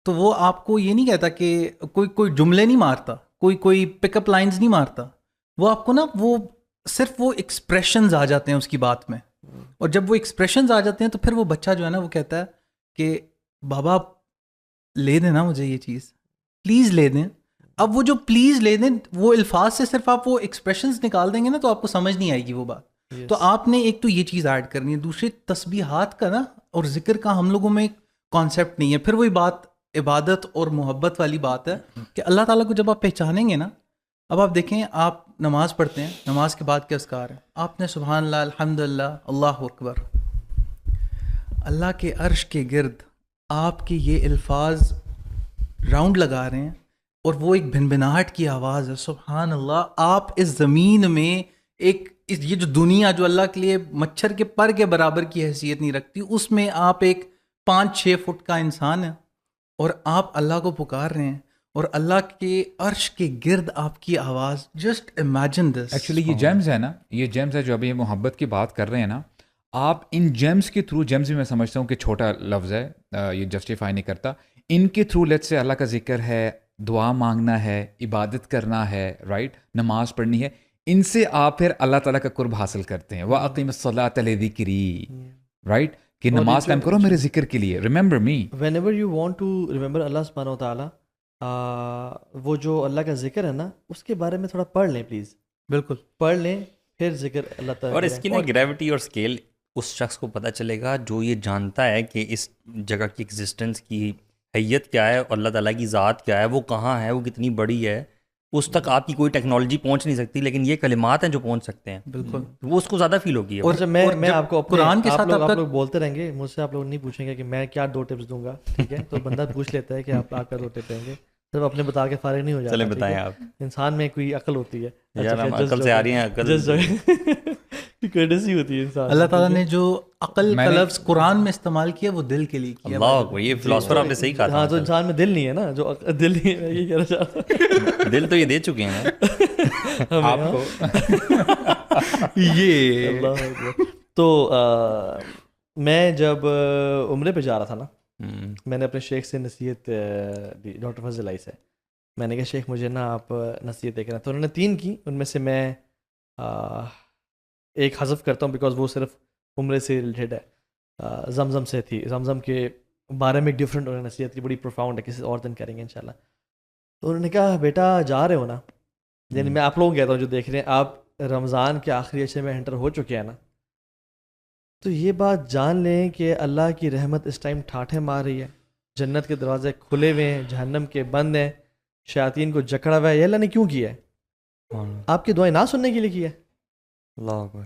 تو وہ آپ کو یہ نہیں کہتا کہ کوئی جملے نہیں مارتا, کوئی پک اپ لائنز نہیں مارتا, وہ آپ کو نا وہ صرف وہ ایکسپریشنز آ جاتے ہیں اس کی بات میں. اور جب وہ ایکسپریشنز آ جاتے ہیں تو پھر وہ بچہ جو ہے نا وہ کہتا ہے کہ بابا لے دیں نا مجھے یہ چیز, پلیز لے دیں. اب وہ جو پلیز لے دیں, وہ الفاظ سے صرف آپ وہ ایکسپریشنز نکال دیں گے نا تو آپ کو سمجھ نہیں آئے گی وہ بات. تو آپ نے ایک تو یہ چیز ایڈ کرنی ہے, دوسری تسبیحات کا نا اور ذکر کا ہم لوگوں میں ایک کانسیپٹ نہیں ہے. پھر وہی بات عبادت اور محبت والی بات ہے کہ اللہ تعالیٰ کو جب آپ پہچانیں گے نا, اب آپ دیکھیں آپ نماز پڑھتے ہیں, نماز کے بعد کیا اذکار ہے, آپ نے سبحان اللہ, الحمدللہ, اللہ اکبر, اللہ کے عرش کے گرد آپ کے یہ الفاظ راؤنڈ لگا رہے ہیں اور وہ ایک بھنبھناہٹ کی آواز ہے, سبحان اللہ. آپ اس زمین میں یہ جو دنیا جو اللہ کے لیے مچھر کے پر کے برابر کی حیثیت نہیں رکھتی, اس میں آپ ایک 5-6 فٹ کا انسان ہے اور آپ اللہ کو پکار رہے ہیں اور اللہ کے عرش کے گرد آپ کی آواز. Just imagine this. ایکچولی یہ جیمز ہے نا, یہ جیمز ہے جو ابھی محبت کی بات کر رہے ہیں نا, آپ ان جیمز کے تھرو, جیمز بھی میں سمجھتا ہوں کہ چھوٹا لفظ ہے, یہ جسٹیفائی نہیں کرتا, ان کے تھرو لیٹ سے اللہ کا ذکر ہے, دعا مانگنا ہے, عبادت کرنا ہے, رائٹ, نماز پڑھنی ہے, ان سے آپ پھر اللہ تعالیٰ کا قرب حاصل کرتے ہیں. وَأَقِمِ الصَّلَاةَ لِذِكْرِي, رائٹ, کہ نماز قائم کرو میرے ذکر کے لیے. Remember me whenever you want to remember Allah سبحانہ وتعالیٰ, وہ جو اللہ کا ذکر ہے نا اس کے بارے میں تھوڑا پڑھ لیں پلیز. بالکل پڑھ لیں, پھر ذکر اللہ تعالیٰ. اور اس کی نا گریوٹی اور اسکیل اس شخص کو پتہ چلے گا جو یہ جانتا ہے کہ اس جگہ کی ایگزسٹنس کی حیت کیا ہے اور اللہ تعالیٰ کی ذات کیا ہے, وہ کہاں ہے, وہ کتنی بڑی ہے. اس تک آپ کی کوئی ٹیکنالوجی پہنچ نہیں سکتی, لیکن یہ کلمات ہیں جو پہنچ سکتے ہیں. بالکل, وہ اس کو زیادہ فیل ہوگی. اور میں آپ کو قرآن کے ساتھ آپ لوگ بولتے رہیں گے, مجھ سے آپ لوگ نہیں پوچھیں گے کہ میں کیا 2 ٹپس دوں گا, ٹھیک ہے؟ تو بندہ پوچھ لیتا ہے کہ آپ کا 2 ٹپ دیں گے, صرف اپنے بتا کے فارغ نہیں ہو جاتا. چلیں بتائیں آپ. انسان میں کوئی عقل ہوتی ہے, یار ہم عقل سے آ رہی ہیں, عقل کوئرٹسی ہوتی ہے انسان. اللہ تعالیٰ نے جو عقل کا لفظ قرآن میں استعمال کیا وہ دل کے لیے کیا. اللہ, یہ فلاسفر آپ نے صحیح کہا. ہاں, تو انسان میں دل نہیں ہے نا, جو دل نہیں ہے, یہ کہنا چاہتا ہوں. دل تو یہ دے چکے ہیں آپ کو. یہ تو میں جب عمرے پہ جا رہا تھا نا, میں نے اپنے شیخ سے نصیحت دی, ڈاکٹر فضل علی سے. میں نے کہا شیخ مجھے نا آپ نصیحت دے کرنا. تو انہوں نے 3 کی, ان میں سے میں ایک حذف کرتا ہوں بیکاز وہ صرف عمرے سے ریلیٹڈ ہے. زمزم سے تھی, زمزم کے بارے میں ڈفرینٹ انہوں نے نصیحت کی, بڑی پروفاؤنڈ ہے, کسی اور دن کریں گے انشاءاللہ. تو انہوں نے کہا بیٹا جا رہے ہو نا, یعنی میں آپ لوگوں کو کہتا ہوں جو دیکھ رہے ہیں, آپ رمضان کے آخری عشرے میں انٹر ہو چکے ہیں نا, تو یہ بات جان لیں کہ اللہ کی رحمت اس ٹائم ٹھاٹھے مار رہی ہے, جنت کے دروازے کھلے ہوئے ہیں, جہنم کے بند ہیں, شیاطین کو جکڑا ہوا ہے. یہ اللہ نے کیوں کیا ہے؟ آپ کی دعائیں نہ سننے کے لیے کیا ہے, اللہ اکبر,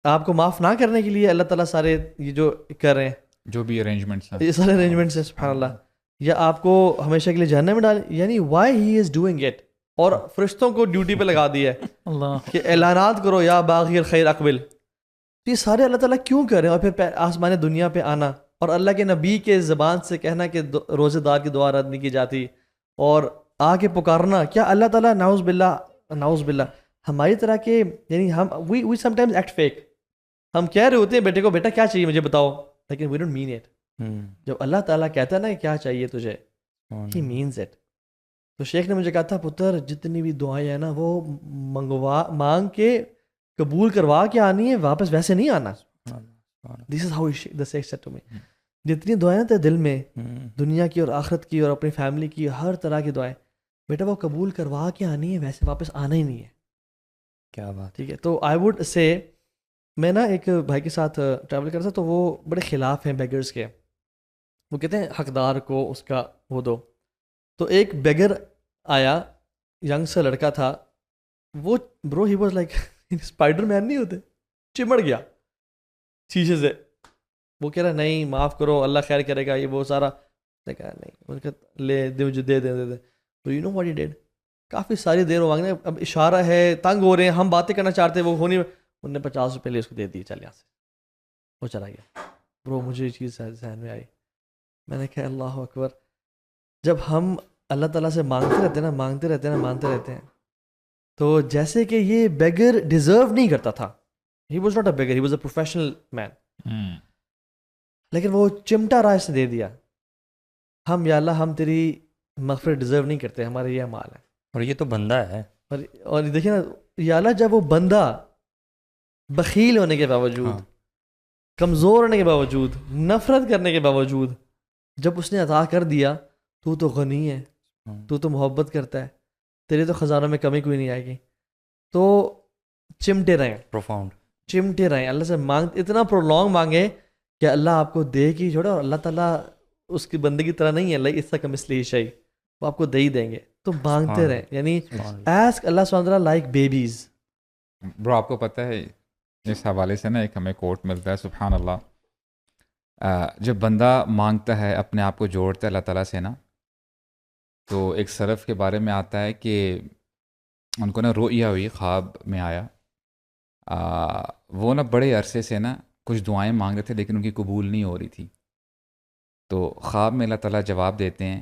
آپ کو معاف نہ کرنے کے لیے اللہ تعالیٰ سارے یہ جو کر رہے ہیں, جو بھی ارینجمنٹس ہیں, یہ سارے ارینجمنٹس ہیں سبحان اللہ, یا آپ کو ہمیشہ کے لیے جہنم میں ڈال, یعنی why he is doing it, اور فرشتوں کو ڈیوٹی پہ لگا دیا ہے اللہ کہ اعلانات کرو یا باغی الخیر اقبل. تو یہ سارے اللہ تعالیٰ کیوں کر رہے ہیں, اور پھر آسمان دنیا پہ آنا اور اللہ کے نبی کے زبان سے کہنا کہ روزے دار کی دعا رد نہیں کی جاتی, اور آ کے پکارنا, کیا اللہ تعالیٰ نعوذ باللہ ہماری طرح کے, یعنی ہم وی سم ٹائمز ایکٹ فیک, ہم کہہ رہے ہوتے ہیں بیٹے کو بیٹا کیا چاہیے مجھے بتاؤ, لیکن وی ڈونٹ مین اٹ. جب اللہ تعالیٰ کہتا ہے نا کہ کیا چاہیے تجھے, ہی مینز اٹ. تو شیخ نے مجھے کہا تھا پتر جتنی بھی دعائیں ہیں نا وہ مانگ کے قبول کروا کے آنی ہے, واپس ویسے نہیں آنا. دس is how the Sheikh sad to me. جتنی دعائیں ہیں دل میں, دنیا کی اور آخرت کی اور اپنی فیملی کی, ہر طرح کی دعائیں, بیٹا وہ قبول کروا کے آنی ہے, ویسے واپس آنا ہی نہیں ہے. کیا بات, ٹھیک ہے. تو آئی ووڈ سے, میں نا ایک بھائی کے ساتھ ٹریول کرتا تو وہ بڑے خلاف ہیں بیگرز کے, وہ کہتے ہیں حقدار کو اس کا وہ دو. تو ایک بیگر آیا, ینگ سا لڑکا تھا, وہ برو he was like Spider Man نہیں ہوتے, چمڑ گیا شیشے سے. وہ کہہ رہا نہیں معاف کرو اللہ خیر کرے گا, یہ وہ سارا. نے کہا نہیں, لے دے مجھے دے دے. تو you know what he did, کافی ساری دیر وہ مانگنے, اب اشارہ ہے, تنگ ہو رہے ہیں, ہم باتیں کرنا چاہتے ہیں, وہ ہو نہیں, انہوں نے 50 روپے لے اس کو دے دی, چل یہاں سے, وہ چلا گیا. برو مجھے یہ چیز ذہن میں آئی, میں نے کہا اللہ اکبر. جب ہم اللہ تعالیٰ سے مانگتے رہتے ہیں, تو جیسے کہ یہ بیگر ڈیزرو نہیں کرتا تھا, he was not a beggar, he was a professional man, لیکن وہ چمٹا رائے سے دے دیا. ہم یا اللہ ہم تیری مغفرت ڈیزرو نہیں کرتے, ہمارے یہ اعمال ہیں. اور یہ تو بندہ ہے, اور دیکھیں نا یا اللہ, جب وہ بندہ بخیل ہونے کے باوجود, کمزور ہونے کے باوجود, نفرت کرنے کے باوجود, جب اس نے عطا کر دیا, تو غنی ہے, تو محبت کرتا ہے, تیرے تو خزانوں میں کمی کوئی نہیں آئے گی. تو چمٹے رہیں, پروفاؤنڈ چمٹے رہیں, اللہ سے مانگ, اتنا پرولونگ مانگے کہ اللہ آپ کو دے کی چھوڑا. اور اللہ تعالیٰ اس کی بندے کی طرح نہیں ہے, اللہ اس کا مثلی شیء, وہ آپ کو دے ہی دیں گے. تو مانگتے رہیں, یعنی ایسک اللہ سبحانہ وتعالیٰ لائک بیبیز. برو آپ کو پتہ ہے اس حوالے سے نا ایک ہمیں کوٹ ملتا ہے, سبحان اللہ, جب بندہ مانگتا ہے, اپنے آپ کو جوڑتا ہے اللہ تعالیٰ سے نا, تو ایک سلف کے بارے میں آتا ہے کہ ان کو نا رؤیا ہوئی, خواب میں آیا, وہ نا بڑے عرصے سے نا کچھ دعائیں مانگ رہے تھے لیکن ان کی قبول نہیں ہو رہی تھی. تو خواب میں اللہ تعالیٰ جواب دیتے ہیں,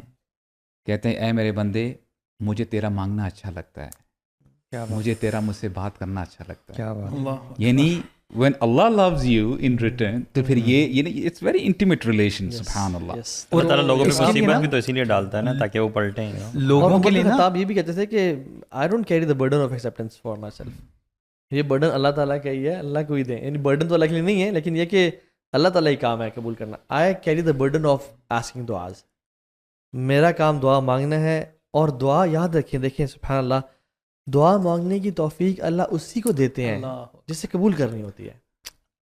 کہتے ہیں اے میرے بندے, مجھے تیرا مانگنا اچھا لگتا ہے, مجھے تیرا مجھ سے بات کرنا اچھا لگتا ہے. کیا بات, یعنی when Allah loves you in return, تو پھر یہ it's very intimate relation, سبحان اللہ. اللہ تعالیٰ لوگوں پہ مصیبت بھی تو اسی لیے ڈالتا ہے نا تاکہ وہ پلٹیں. لوگوں کے لیے خطاب یہ بھی کہتے تھے کہ I don't carry the burden of acceptance for myself. یہ برڈن اللہ تعالیٰ کا ہی ہے, اللہ کو ہی دیں, یعنی برڈن تو اللہ کے لیے نہیں ہے, لیکن یہ کہ اللہ تعالیٰ ہی کام ہے قبول کرنا. I carry the burden of asking du'as. میرا کام دعا مانگنا ہے, اور دعا یاد رکھیں, دیکھیں سبحان اللہ, دعا مانگنے کی توفیق اللہ اسی کو دیتے ہیں جس سے قبول کرنی ہوتی ہے,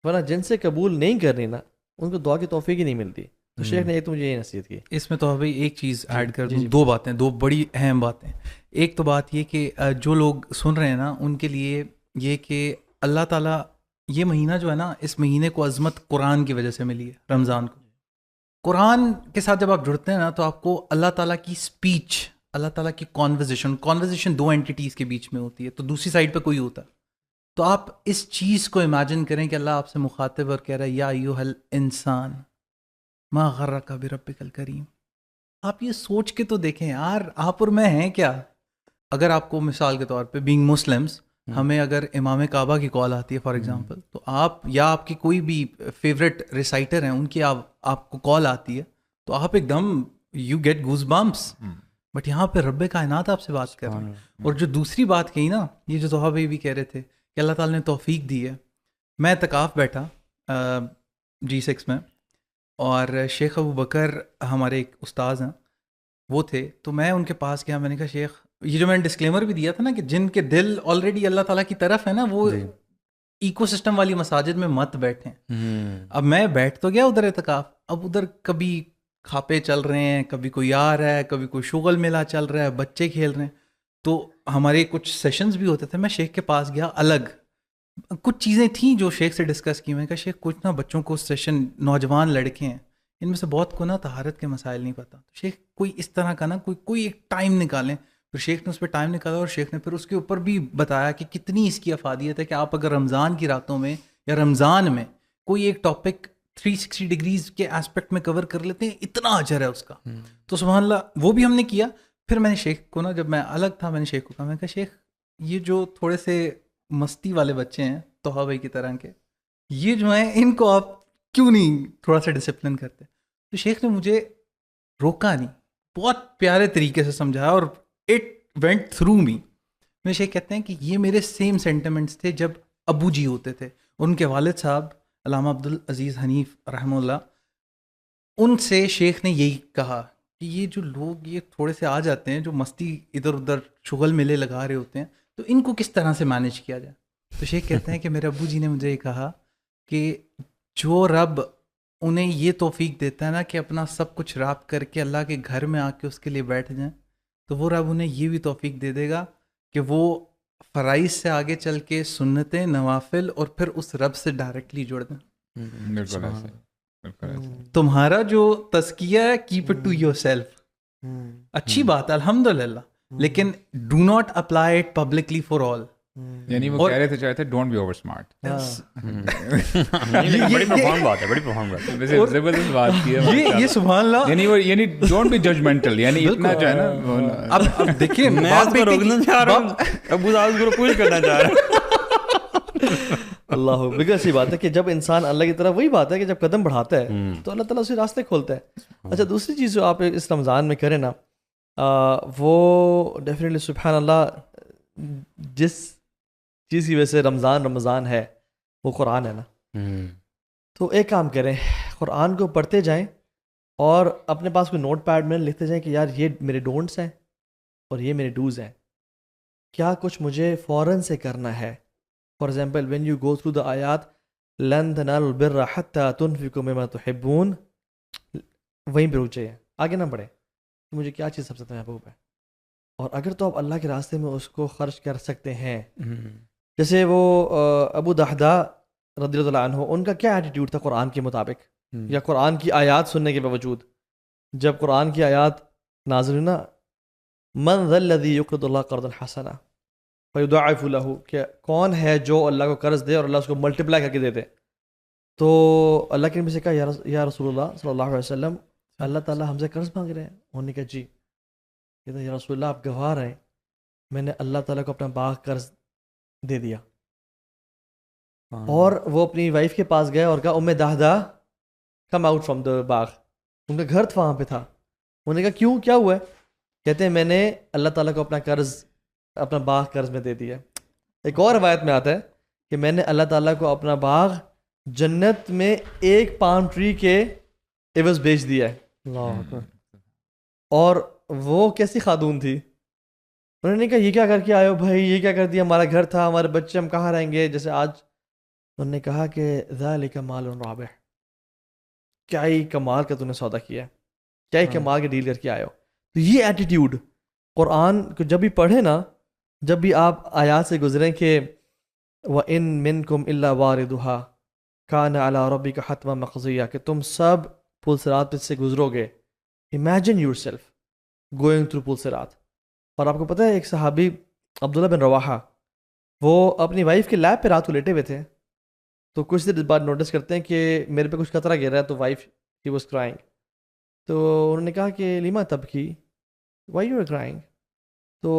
ورنہ جن سے قبول نہیں کرنی نا, ان کو دعا کی توفیق ہی نہیں ملتی. تو شیخ نے تو مجھے یہ نصیحت کی. اس میں تو بھائی ایک چیز ایڈ کر دوں, دو باتیں, دو بڑی اہم باتیں. ایک تو بات یہ کہ جو لوگ سن رہے ہیں نا, ان کے لیے یہ کہ اللہ تعالیٰ یہ مہینہ جو ہے نا, اس مہینے کو عظمت قرآن کی وجہ سے ملی ہے, رمضان کو. قرآن کے ساتھ جب آپ جڑتے ہیں نا, تو آپ کو اللہ تعالیٰ کی اسپیچ, اللہ تعالیٰ کی کانورزیشن دو اینٹیٹیز کے بیچ میں ہوتی ہے, تو دوسری سائڈ پہ کوئی ہوتا ہے. تو آپ اس چیز کو امیجن کریں کہ اللہ آپ سے مخاطب اور کہہ رہا ہے یا ایھا الانسان ما غرک بربک الکریم. آپ یہ سوچ کے تو دیکھیں یار, آپ اور میں ہیں کیا. اگر آپ کو مثال کے طور پہ بینگ مسلمس, ہمیں اگر امام کعبہ کی کال آتی ہے فار ایگزامپل, تو آپ یا آپ کی کوئی بھی فیوریٹ ریسائٹر ہیں, ان کی آپ کو کال آتی ہے, تو آپ ایک دم you get goose bumps. But یہاں پہ رب کائنات آپ سے بات کر رہے ہیں. اور جو دوسری بات کہی نا, یہ جو طہا بھائی بھی کہہ رہے تھے کہ اللہ تعالیٰ نے توفیق دی ہے. میں اعتکاف بیٹھا G6 میں, اور شیخ ابو بکر ہمارے ایک استاذ ہیں, وہ تھے. تو میں ان کے پاس گیا, میں نے کہا شیخ, یہ جو میں نے ڈسکلیمر بھی دیا تھا نا کہ جن کے دل آلریڈی اللہ تعالیٰ کی طرف ہے نا, وہ ایکو سسٹم والی مساجد میں مت بیٹھیں. اب میں بیٹھ تو گیا ادھر اعتکاف, اب ادھر کبھی کھاپے چل رہے ہیں, کبھی کوئی آ رہا ہے, کبھی کوئی شغل میلہ چل رہا ہے, بچے کھیل رہے ہیں. تو ہمارے کچھ سیشنز بھی ہوتے تھے. میں شیخ کے پاس گیا, الگ کچھ چیزیں تھیں جو شیخ سے ڈسکس کی. میں نے کہا شیخ کچھ نا بچوں کو سیشن, نوجوان لڑکے ہیں, ان میں سے بہت کو نا طہارت کے مسائل نہیں پتہ. تو شیخ کوئی اس طرح کا نا کوئی ایک ٹائم نکالیں. پھر شیخ نے اس پہ ٹائم نکالا, اور شیخ نے پھر اس کے اوپر بھی بتایا کہ کتنی اس کی افادیت ہے کہ آپ اگر رمضان کی راتوں میں یا رمضان میں کوئی ایک ٹاپک 360 ڈگریز کے اسپیکٹ میں کور کر لیتے ہیں, اتنا اجر ہے اس کا. تو سبحان اللہ وہ بھی ہم نے کیا. پھر میں نے شیخ کو نا, جب میں الگ تھا, میں نے شیخ کو کہا, میں نے کہا شیخ یہ جو تھوڑے سے مستی والے بچے ہیں توحا بھائی کی طرح کے, یہ جو ہیں ان کو آپ کیوں نہیں تھوڑا سا ڈسپلن کرتے. تو شیخ نے مجھے روکا نہیں, بہت پیارے طریقے سے سمجھایا, اور اٹ وینٹ تھرو می. میرے شیخ کہتے ہیں کہ یہ میرے سیم سینٹیمنٹس تھے جب ابو جی ہوتے تھے. ان کے والد صاحب علامہ عبدالعزیز حنیف رحمہ اللہ, ان سے شیخ نے یہی کہا کہ یہ جو لوگ یہ تھوڑے سے آ جاتے ہیں جو مستی ادھر ادھر شغل میلے لگا رہے ہوتے ہیں, تو ان کو کس طرح سے مینیج کیا جائے. تو شیخ کہتے ہیں کہ میرے ابو جی نے مجھے یہ کہا کہ جو رب انہیں یہ توفیق دیتا ہے نا کہ اپنا سب کچھ راب کر کے اللہ کے گھر میں آ کے اس کے لیے بیٹھ جائیں, تو وہ رب انہیں یہ بھی توفیق دے دے گا کہ وہ فرائض سے آگے چل کے سنتیں, نوافل, اور پھر اس رب سے ڈائریکٹلی جڑ دیں. بالکل ایسے. تمہارا جو تزکیہ ہے keep it to yourself, اچھی بات ہے الحمدللہ, لیکن do not apply it publicly for all. یعنی وہ کہہ رہے تھے چاہتے ڈونٹ بی اوور اسمارٹ. بڑی پروفاؤنڈ بات ہے, بڑی پروفاؤنڈ بات ہے. ویسے زبردست بات کی ہے یہ سبحان اللہ. یعنی ڈونٹ بی ججمنٹل, یعنی اتنا جو ہے نا. اب دیکھیے میں اس کو روکنا چاہ رہا ہوں, ابو صاحب کو پوچھ کرنا چاہ رہا ہوں. اللہ بالکل ایسی بات ہے کہ جب انسان اللہ کی طرف, وہی بات ہے کہ جب قدم بڑھاتا ہے تو اللہ تعالیٰ اسی راستے کھولتا ہے. اچھا دوسری چیز جو آپ اس رمضان میں کریں نا, وہ ڈیفینیٹلی سبحان اللہ, جس چیز کی وجہ سے رمضان ہے وہ قرآن ہے نا. تو ایک کام کریں, قرآن کو پڑھتے جائیں اور اپنے پاس کوئی نوٹ پیڈ میں لکھتے جائیں کہ یار یہ میرے ڈونٹس ہیں اور یہ میرے ڈوز ہیں, کیا کچھ مجھے فوراً سے کرنا ہے. For example when you go through the آیات لن تنالوا البر حتی تنفقوا مما تحبون, وہیں پہ رک جائیں, آگے نہ بڑھیں کہ مجھے کیا چیز سب سے محبوب ہے. اور اگر تو آپ اللہ کے راستے میں اس کو خرچ کر سکتے ہیں, جیسے وہ ابو دحدہ رضی اللہ عنہ, ان کا کیا ایٹیٹیوڈ تھا قرآن کے مطابق, یا قرآن کی آیات سننے کے باوجود جب قرآن کی آیات نازل ہوئی نا, من ذا الذی یقرض اللہ قرضا حسنا فیضاعف له, کہ کون ہے جو اللہ کو قرض دے اور اللہ اس کو ملٹیپلائی کر کے دے دے. تو اللہ کے نبی سے کہا یا رسول اللہ صلی اللہ علیہ وسلم, اللہ تعالیٰ ہم سے قرض مانگ رہے ہیں. انہوں نے کہا جی. کہتے یا رسول اللہ آپ گواہ رہیں, میں نے اللہ تعالیٰ کو اپنا باغ قرض دے دیا. اور وہ اپنی وائف کے پاس گئے اور کہا ام دحدہ کم آؤٹ فرام دا باغ, ان کا گھر وہاں پہ تھا. انہوں نے کہا کیوں, کیا ہوا ہے؟ کہتے ہیں میں نے اللہ تعالیٰ کو اپنا باغ قرض میں دے دیا. ایک اور روایت میں آتا ہے کہ میں نے اللہ تعالیٰ کو اپنا باغ جنت میں ایک پام ٹری کے عوض بیچ دیا ہے. اور وہ کیسی خاتون تھی, انہوں نے کہا یہ کیا کر کے آئے ہو بھائی, یہ کیا کر دیا, ہمارا گھر تھا, ہمارے بچے, ہم کہاں رہیں گے جیسے آج. انہوں نے کہا کہ ذالک مال رابح, کیا ہی کمال کا تو نے سودا کیا ہے, کیا ہی کمال کے ڈیل کر کے آئے ہو. تو یہ ایٹیٹیوڈ قرآن کو جب بھی پڑھیں نا, جب بھی آپ آیات سے گزریں کہ وَإِن مِّنكُمْ إِلَّا وَارِدُهَا كَانَ عَلَىٰ رَبِّكَ حَتْمًا مَقْضِيًّا, کہ تم سب پل صراط پہ سے گزرو گے. Imagine yourself going through پل صراط. اور آپ کو پتہ ہے ایک صحابی عبداللہ بن رواحہ, وہ اپنی وائف کے لیپ پہ رات کو لیٹے ہوئے تھے, تو کچھ دیر بعد نوٹس کرتے ہیں کہ میرے پہ کچھ قطرہ گر رہا ہے, تو وائف ہی واز کرائنگ. تو انہوں نے کہا کہ لیما تبکی, وائی یو آر کرائنگ؟ تو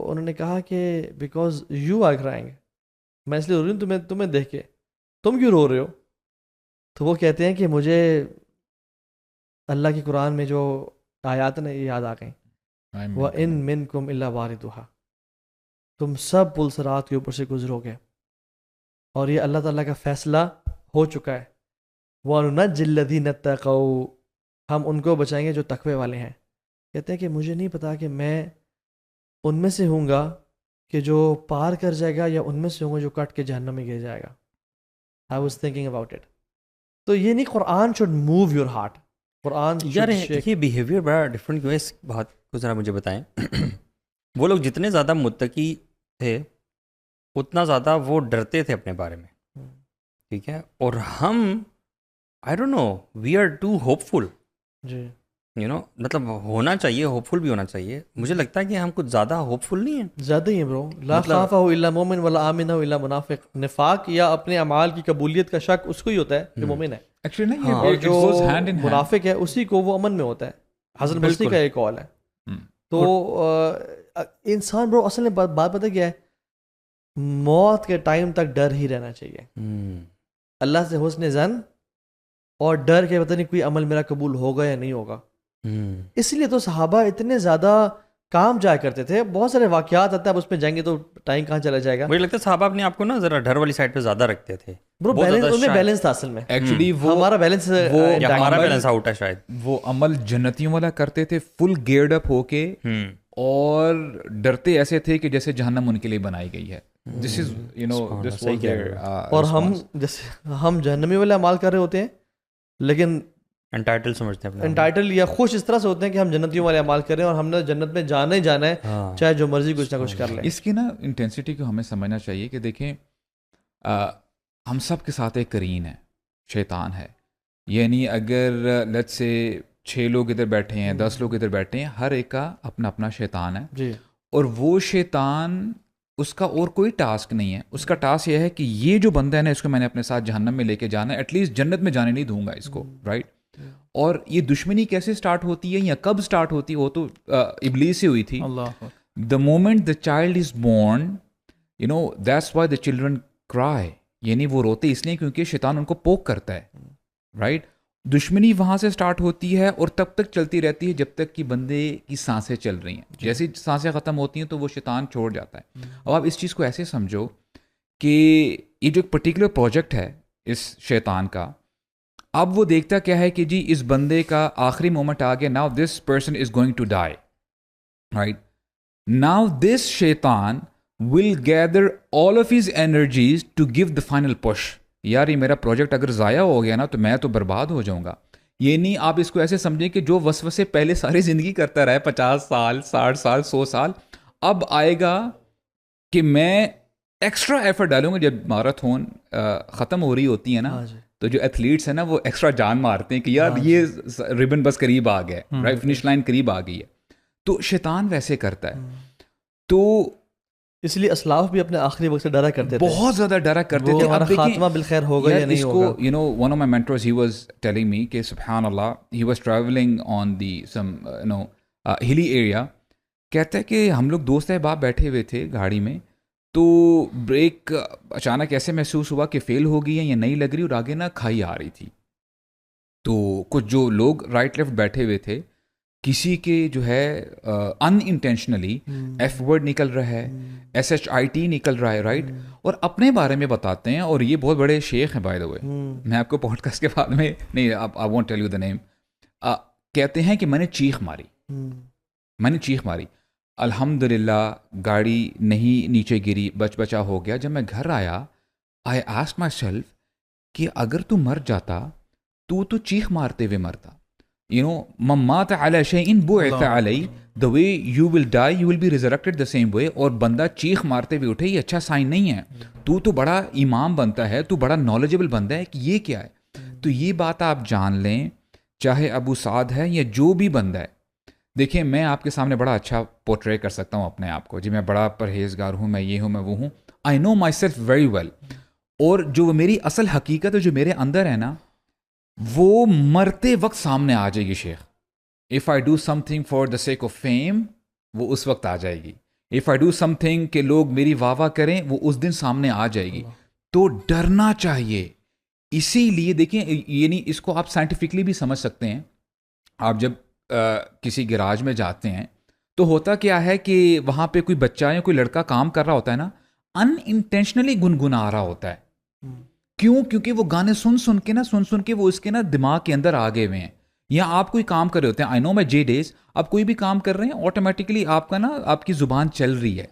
انہوں نے کہا کہ بیکاز یو آر کرائنگ, میں اس لیے رو رہی ہوں تمہیں دیکھ کے, تم کیوں رو رہے ہو؟ تو وہ کہتے ہیں کہ مجھے اللہ کی قرآن میں جو آیات نے یاد آ گئیں, وَإِن مِّنكُمْ إِلَّا وَارِدُهَا, تم سب پل صراط کے اوپر سے گزرو گے, اور یہ اللہ تعالیٰ کا فیصلہ ہو چکا ہے. وَنُنَجِّي الَّذِينَ اتَّقَوْا, ہم ان کو بچائیں گے جو تقوی والے ہیں. کہتے ہیں کہ مجھے نہیں پتا کہ میں ان میں سے ہوں گا کہ جو پار کر جائے گا یا ان میں سے ہوں گا جو کٹ کے جہنم میں گر جائے گا. I was thinking about it. تو یہ نہیں قرآن شوڈ موو یور ہارٹ. قرآن یار یہ بیہیویئر بڑا ڈفرینٹ کیوں ہے اس بات کو ذرا مجھے بتائیں. وہ لوگ جتنے زیادہ متقی تھے اتنا زیادہ وہ ڈرتے تھے اپنے بارے میں, ٹھیک ہے, اور ہم I don't know we are too hopeful. جی یو نو مطلب ہونا چاہیے, ہوپ فل بھی ہونا چاہیے. مجھے لگتا ہے کہ ہم کچھ زیادہ ہوپ فل نہیں ہیں. زیادہ ہی ہیں برو. لا خافہ الا مومن ولا آمنہ الا منافق. نفاق یا اپنے اعمال کی قبولیت کا شک اس کو ہی ہوتا ہے جو مومن ہے, اور جو منافق ہے اسی کو وہ امن میں ہوتا ہے. حسن بصری کا ایک قول ہے. تو انسان برو اصل میں بات پتہ کیا ہے, موت کے ٹائم تک ڈر ہی رہنا چاہیے. اللہ سے حسن ظن اور ڈر کے پتہ نہیں کوئی عمل میرا قبول ہوگا یا نہیں ہوگا. اس لیے تو صحابہ اتنے زیادہ کام جایا کرتے تھے. بہت سارے واقعات آتے ہیں, اب اس میں جائیں گے تو ٹائم کہاں چلا جائے گا. مجھے لگتا ہے صحابہ اپنے آپ کو نا ذرا ڈر والی سائڈ پہ زیادہ رکھتے تھے. برو بیلنس, ان میں بیلنس تھا اصل میں. ایکچولی وہ ہمارا بیلنس آؤٹ ہے شاید. وہ عمل جنتیوں والا کرتے تھے, فل گیئرڈ اپ ہو کے, اور ڈرتے ایسے تھے کہ جیسے جہنم ان کے لیے بنائی گئی ہے. This is you know this was there. اور ہم جیسے ہم جہنمی والے اعمال کر رہے ہوتے ہیں لیکن انٹائٹل سمجھتے ہیں, انٹائٹل یا خوش اس طرح سے ہوتے ہیں کہ ہم جنتیوں والے اعمال کر رہے ہیں اور ہم نے جنت میں جانا ہی جانا ہے, چاہے جو مرضی کچھ نہ کچھ کر لیں. اس کی نا انٹینسٹی کو ہمیں سمجھنا چاہیے کہ دیکھیں ہم سب کے ساتھ ایک قرین ہے, شیطان ہے. یعنی اگر لیٹس سے 6 لوگ ادھر بیٹھے ہیں, 10 لوگ ادھر بیٹھے ہیں, ہر ایک کا اپنا اپنا شیطان ہے. جی. اور وہ شیطان اس کا اور کوئی ٹاسک نہیں ہے. اس کا ٹاسک یہ ہے کہ یہ جو بندہ ہے نا اس کو میں نے اپنے ساتھ جہنم میں لے کے جانا ہے, ایٹ لیسٹ جنت میں جانے نہیں دوں گا اس کو, رائٹ. اور یہ دشمنی کیسے سٹارٹ ہوتی ہے یا کب سٹارٹ ہوتی ہے, وہ تو ابلیس سے ہوئی تھی. The moment the child is born, you know that's why the children cry. یعنی وہ روتے اس لیے کیونکہ شیطان ان کو پوک کرتا ہے, رائٹ. دشمنی وہاں سے سٹارٹ ہوتی ہے اور تب تک چلتی رہتی ہے جب تک کہ بندے کی سانسیں چل رہی ہیں. جیسے سانسیں ختم ہوتی ہیں تو وہ شیطان چھوڑ جاتا ہے. اب آپ اس چیز کو ایسے سمجھو کہ یہ جو ایک پرٹیکولر پروجیکٹ ہے اس شیطان کا, اب وہ دیکھتا کیا ہے کہ جی اس بندے کا آخری مومنٹ آ گیا, now this person is going to die, right. Now this شیطان will gather all of his energies to give the final push. یار یہ میرا پروجیکٹ اگر ضائع ہو گیا نا تو میں تو برباد ہو جاؤں گا. یہ نہیں, آپ اس کو ایسے سمجھیں کہ جو وسوسے پہلے ساری زندگی کرتا رہا ہے, 50 سال 60 سال 100 سال, اب آئے گا کہ میں ایکسٹرا ایفرٹ ڈالوں گا. جب میراتھن ختم ہو رہی ہوتی ہے نا تو جو ایتھلیٹس ہیں نا وہ ایکسٹرا جان مارتے ہیں کہ یار یہ ریبن بس قریب آ گیا, رائٹ, فنش لائن قریب آ گئی ہے. تو شیطان ویسے کرتا ہے. تو اس لیے اسلاف بھی اپنے آخری وقت سے ڈرا کرتے تھے, بہت زیادہ ڈرا کرتے تھے. اب خاتمہ بالخیر ہوگا یا نہیں ہوگا. You know one of my mentors he was telling me کہ سبحان اللہ, he was travelling on the some you know holy area. کہتا ہے کہ ہم لوگ دوست احباب بیٹھے ہوئے تھے گاڑی میں, تو بریک اچانک ایسے محسوس ہوا کہ فیل ہو گئی ہے یا نہیں لگ رہی, اور آگے نا کھائی آ رہی تھی. تو کچھ جو لوگ رائٹ لیفٹ بیٹھے ہوئے تھے, کسی کے جو ہے ان انٹینشنلی ایف ورڈ نکل رہا ہے, SHIT نکل رہا ہے, رائٹ. اور اپنے بارے میں بتاتے ہیں, اور یہ بہت بڑے شیخ ہیں بائی دا وے. میں آپ کو پوڈ کاسٹ کے بعد میں نہیں, I won't tell you the name. کہتے ہیں کہ میں نے چیخ ماری, الحمد للہ گاڑی نہیں نیچے گری, بچا ہو گیا. جب میں گھر آیا, آئی آسک مائی سیلف کہ اگر تو مر جاتا تو چیخ مارتے ہوئے مرتا. You know, من مات علی شیء بعث علی, the way you will die you will be resurrected the same way. اور بندہ چیخ مارتے ہوئے اٹھے, یہ اچھا سائن نہیں ہے. تو بڑا امام بنتا ہے, تو بڑا نالجبل بندہ ہے کہ یہ کیا ہے. تو یہ بات آپ جان لیں, چاہے ابو سعد ہے یا جو بھی بندہ ہے. دیکھیں میں آپ کے سامنے بڑا اچھا پورٹرے کر سکتا ہوں اپنے آپ کو, جی میں بڑا پرہیزگار ہوں, میں یہ ہوں, میں وہ ہوں. آئی نو مائی سیلف ویری ویل. اور جو میری اصل حقیقت ہے جو میرے اندر ہے نا, وہ مرتے وقت سامنے آ جائے گی شیخ. If I do some thing for the sake of fame, وہ اس وقت آ جائے گی. If I do some thing کہ لوگ میری واہ واہ کریں, وہ اس دن سامنے آ جائے گی. تو ڈرنا چاہیے. اسی لیے دیکھیں, یعنی اس کو آپ سائنٹیفکلی بھی سمجھ سکتے ہیں. آپ جب کسی گراج میں جاتے ہیں تو ہوتا کیا ہے کہ وہاں پہ کوئی بچہ یا کوئی لڑکا کام کر رہا ہوتا ہے نا, ان انٹینشنلی گنگنا رہا ہوتا ہے. کیوں؟ کیونکہ وہ گانے سن کے وہ اس کے نا دماغ کے اندر آ گئے ہوئے ہیں. یا آپ کوئی کام کر رہے ہوتے ہیں, آئی نو مائی جے ڈیز, آپ کوئی بھی کام کر رہے ہیں آٹومیٹکلی آپ کا نا آپ کی زبان چل رہی ہے,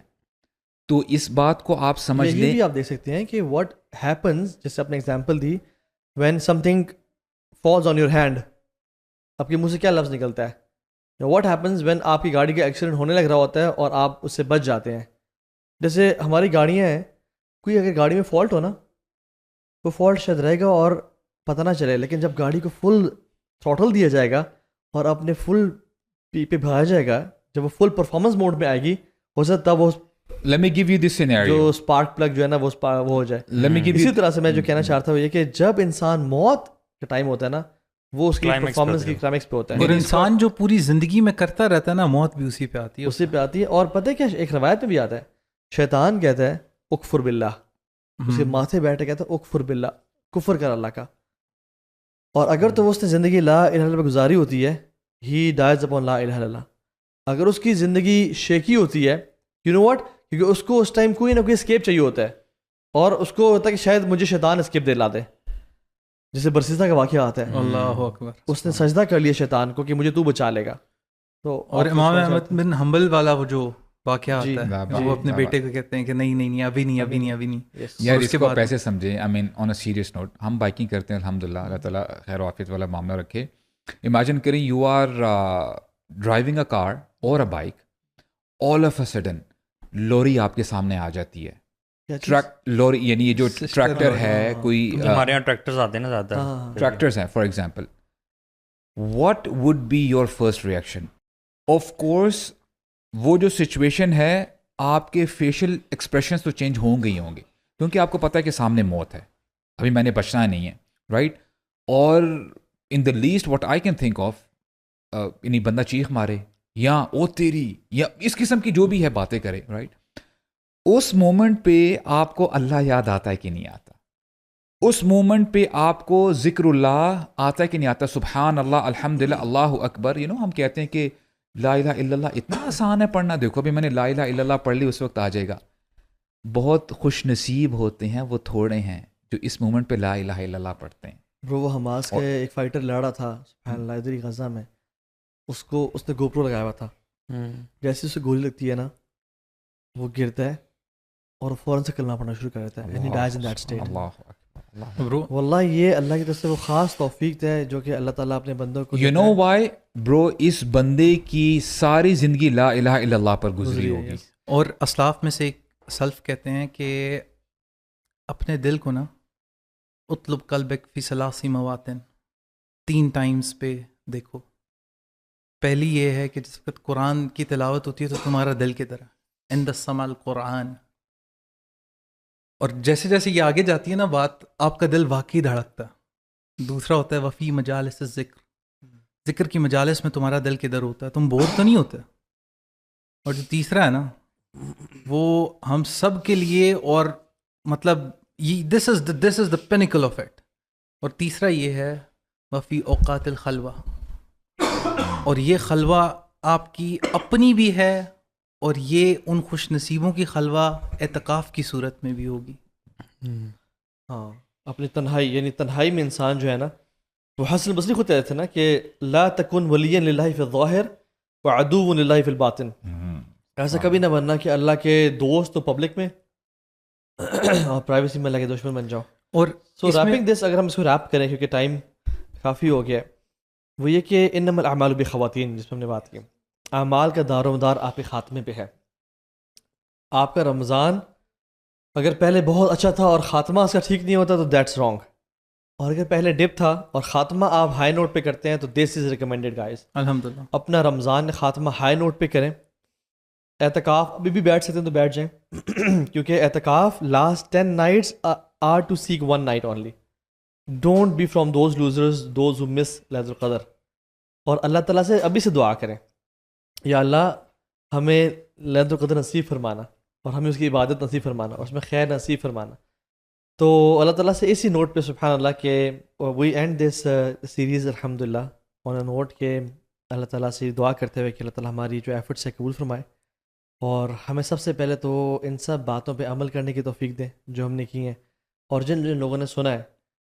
تو اس بات کو آپ سمجھ یہ لیں. بھی آپ دیکھ سکتے ہیں کہ واٹ ہیپنز, جیسے آپ نے example the, when some thing falls on your hand, آپ کے منہ سے کیا لفظ نکلتا ہے. واٹ ہیپنز وین آپ کی گاڑی کا ایکسیڈنٹ ہونے لگ رہا ہوتا ہے اور آپ اس سے بچ جاتے ہیں. جیسے ہماری گاڑیاں ہیں, کوئی اگر گاڑی میں فالٹ ہو نا, وہ فالٹ شاید رہے گا اور پتہ نہ چلے, لیکن جب گاڑی کو فل تھروٹل دیا جائے گا اور اپنے فل پہ بھایا جائے گا, جب وہ فل پرفارمنس موڈ میں آئے گی, ہو سکتا وہ Let me give you this scenario. جو اسپارک پلگ جو ہے نا وہ ہو جائے. Let me give you اسی طرح سے میں جو کہنا چاہتا ہوں یہ کہ جب انسان موت کا ٹائم ہوتا ہے نا, وہ اس کی پرفارمنس کی کلائمیکس پہ ہوتا ہے. اور انسان جو پوری زندگی میں کرتا رہتا ہے نا, موت بھی اسی پہ آتی ہے, اسی پہ آتی ہے. اور پتہ ہے کیا, ایک روایت میں بھی آتا ہے, شیطان کہتا ہے اکفر باللہ, اس کے ماتھے بیٹھے کہتا ہے اکفر باللہ, کفر کر اللہ کا. اور اگر تو وہ اس نے زندگی لا الہ الا اللہ گزاری ہوتی ہے, ہی ڈائز اپون لا الہ الا اللہ. اگر اس کی زندگی شیکی ہوتی ہے, یو نو واٹ, کیونکہ اس کو اس ٹائم کوئی نہ کوئی اسکیپ چاہیے ہوتا ہے, اور اس کو ہوتا ہے کہ شاید مجھے شیطان اسکیپ دلا دے, جیسے برسیسہ کا واقعہ آتا ہے, اللہ اکبر, اس نے سجدہ کر لیا شیطان کو کہ مجھے تو بچا لے گا. تو اور امام احمد بن حنبل والا وہ جو واقعہ آتا ہے, وہ اپنے جی. بیٹے کو کہتے ہیں کہ نہیں نہیں نہیں ابھی نہیں ابھی نہیں ابھی نہیں. یار اس کو آپ ایسے سمجھیں, آئی مین آن اے سیریس نوٹ, ہم بائکنگ کرتے ہیں الحمد للہ, اللہ تعالیٰ خیر و عافیت والا معاملہ رکھے. امیجن کریں یو آر ڈرائیونگ اے کار اور a bike, all of a sudden لوری آپ کے سامنے آ جاتی ہے. لوری یعنی یہ جو ٹریکٹر ہے, کوئی ہمارے یہاں ٹریکٹرز آتے ہیں نا زیادہ, ٹریکٹرز ہیں for example, what would be your first reaction? Of course وہ جو سچویشن ہے, آپ کے فیشیل ایکسپریشنس تو چینج ہوں گے ہی ہوں گے, کیونکہ آپ کو پتہ ہے کہ سامنے موت ہے, ابھی میں نے بچنا نہیں ہے, رائٹ. اور in the least what I can think of, یعنی بندہ چیخ مارے یا او تیری یا اس قسم کی جو بھی ہے باتیں کرے, رائٹ. اس مومنٹ پہ آپ کو اللہ یاد آتا ہے کہ نہیں آتا؟ اس مومنٹ پہ آپ کو ذکر اللہ آتا ہے کہ نہیں آتا؟ سبحان اللہ, الحمد للہ, اللہ اکبر. یو نو ہم کہتے ہیں کہ لا الہ الا اللہ اتنا آسان ہے پڑھنا, دیکھو ابھی میں نے لا الہ الا اللہ پڑھ لی, اس وقت آ جائے گا. بہت خوش نصیب ہوتے ہیں وہ تھوڑے ہیں جو اس مومنٹ پہ لا الہ الا اللہ پڑھتے ہیں. برو وہ حماس کے ایک فائٹر لڑا تھا سبحان اللہ ادھر ہی غزہ میں, اس نے گوپرو لگایا ہوا تھا, جیسے اسے گولی لگتی ہے نا وہ گرتا ہے اور فوراً سے کلمہ پڑھنا شروع کر دیتا ہے, and he dies in that state. واللہ یہ اللہ کی طرف سے وہ خاص توفیق ہے جو کہ اللہ تعالیٰ اپنے بندوں کو, یو نو وائی برو, اس بندے کی ساری زندگی لا الہ الا اللہ پر گزری ہوگی. اور اسلاف میں سے ایک سلف کہتے ہیں کہ اپنے دل کو نا اطلب قلبک فی ثلاث مواطن, 3 ٹائمز پہ دیکھو. پہلی یہ ہے کہ جس وقت قرآن کی تلاوت ہوتی ہے تو تمہارا دل کی طرح عند السماع القرآن, اور جیسے جیسے یہ آگے جاتی ہے نا بات, آپ کا دل واقعی دھڑکتا. دوسرا ہوتا ہے وفی مجالس الذکر, ذکر کی مجالس میں تمہارا دل کدھر ہوتا ہے, تم بور تو نہیں ہوتے. اور جو تیسرا ہے نا وہ ہم سب کے لیے, اور مطلب دس is the pinnacle of it. اور تیسرا یہ ہے وفی اوقات الخلوہ, اور یہ خلوہ آپ کی اپنی بھی ہے, اور یہ ان خوش نصیبوں کی خلوہ اعتکاف کی صورت میں بھی ہوگی. ہاں اپنی تنہائی, یعنی تنہائی میں انسان جو ہے نا, وہ حسن بصری خود کہتے تھے نا کہ لا تکن ولیا للہ فی الظاہر وعدو للہ فی الباطن. ایسا کبھی نہ بننا کہ اللہ کے دوست تو پبلک میں اور پرائیویسی میں اللہ کے دشمن بن جاؤ. اور سو ریپنگ دس, اگر ہم اس کو ریپ کریں کیونکہ ٹائم کافی ہو گیا, وہ یہ کہ انما الاعمال بخواتین, جس پہ ہم نے بات کی, اعمال کا دار و مدار آپ کے خاتمے پہ ہے. آپ کا رمضان اگر پہلے بہت اچھا تھا اور خاتمہ اس کا ٹھیک نہیں ہوتا تو دیٹس رانگ, اور اگر پہلے ڈپ تھا اور خاتمہ آپ ہائی نوٹ پہ کرتے ہیں تو دس از ریکمینڈیڈ گائز. الحمدللہ اپنا رمضان خاتمہ ہائی نوٹ پہ کریں. اعتکاف ابھی بھی بیٹھ سکتے ہیں تو بیٹھ جائیں, کیونکہ اعتکاف last 10 nights are to seek 1 night only. Don't be from those losers, those who miss Laylatul Qadr. اور اللہ تعالیٰ سے ابھی سے دعا کریں, یا اللہ ہمیں لیلۃ القدر نصیب فرمانا, اور ہمیں اس کی عبادت نصیب فرمانا, اور اس میں خیر نصیب فرمانا. تو اللہ تعالیٰ سے اسی نوٹ پہ سبحان اللہ کہ وی اینڈ دس سیریز الحمد للہ آن اے نوٹ کہ اللہ تعالیٰ سے دعا کرتے ہوئے کہ اللہ تعالیٰ ہماری جو ایفرٹس ہے قبول فرمائے, اور ہمیں سب سے پہلے تو ان سب باتوں پہ عمل کرنے کی توفیق دیں جو ہم نے کی ہیں, اور جن لوگوں نے سنا ہے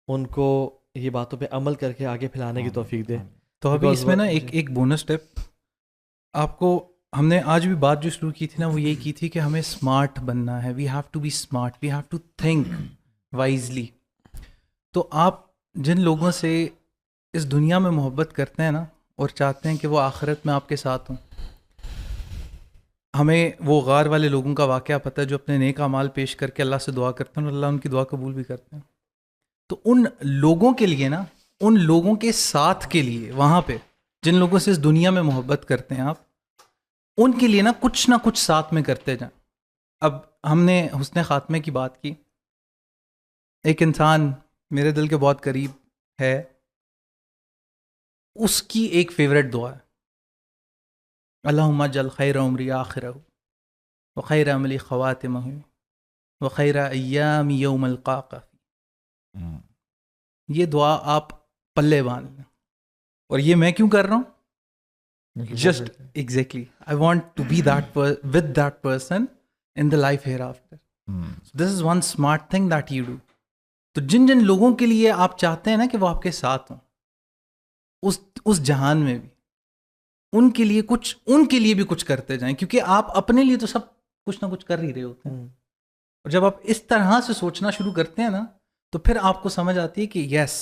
ان کو یہ باتوں پہ عمل کر کے آگے پھیلانے کی توفیق دے. تو ابھی اس میں نا ایک بونس ٹپ آپ کو، ہم نے آج بھی بات جو شروع کی تھی نا وہ یہی کی تھی کہ ہمیں اسمارٹ بننا ہے. We have to be smart, we have to think wisely. تو آپ جن لوگوں سے اس دنیا میں محبت کرتے ہیں نا اور چاہتے ہیں کہ وہ آخرت میں آپ کے ساتھ ہوں، ہمیں وہ غار والے لوگوں کا واقعہ پتہ ہے جو اپنے نیک اعمال پیش کر کے اللہ سے دعا کرتے ہیں اور اللہ ان کی دعا قبول بھی کرتے ہیں. تو ان لوگوں کے لیے نا، ان لوگوں کے ساتھ کے لیے وہاں پہ جن لوگوں سے اس دنیا میں محبت کرتے ہیں آپ، ان کے لیے نا کچھ ساتھ میں کرتے جائیں. اب ہم نے حسن خاتمے کی بات کی. ایک انسان میرے دل کے بہت قریب ہے، اس کی ایک فیوریٹ دعا ہے اللہم اجعل خیر عمری آخرہ وخیر عملی خواتمہ وخیر ایام یوم القاک. یہ دعا آپ پلے باندھ لیں. اور یہ میں کیوں کر رہا ہوں؟ Just exactly I want to be that with that person in the life hereafter. This is one smart thing that you do. تو جن لوگوں کے لیے آپ چاہتے ہیں نا کہ وہ آپ کے ساتھ ہوں اس جہان میں بھی، ان کے لیے بھی کچھ کرتے جائیں، کیونکہ آپ اپنے لیے تو سب کچھ نہ کچھ کر ہی رہے ہوتے ہیں. اور جب آپ اس طرح سے سوچنا شروع کرتے ہیں نا تو پھر آپ کو سمجھ آتی ہے کہ یس،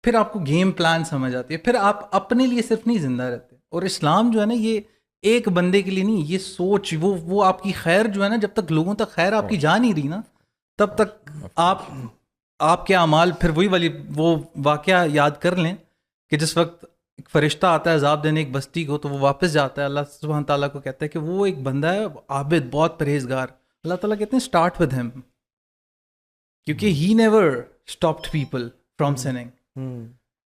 پھر آپ کو گیم پلان سمجھ آتی ہے، پھر آپ اپنے لیے صرف نہیں زندہ رہتے. اور اسلام جو ہے نا یہ ایک بندے کے لیے نہیں، یہ سوچ وہ آپ کی خیر جو ہے نا، جب تک لوگوں تک خیر آپ کی جا نہیں رہی نا تب تک آپ کے اعمال پھر وہی والی وہ واقعہ یاد کر لیں کہ جس وقت ایک فرشتہ آتا ہے عذاب دینے ایک بستی کو تو وہ واپس جاتا ہے، اللہ سبحانہ تعالیٰ کو کہتا ہے کہ وہ ایک بندہ ہے عابد، بہت پرہیزگار. اللہ تعالیٰ کہتے ہیں اسٹارٹ ود ہم، کیونکہ he never stopped people from sinning.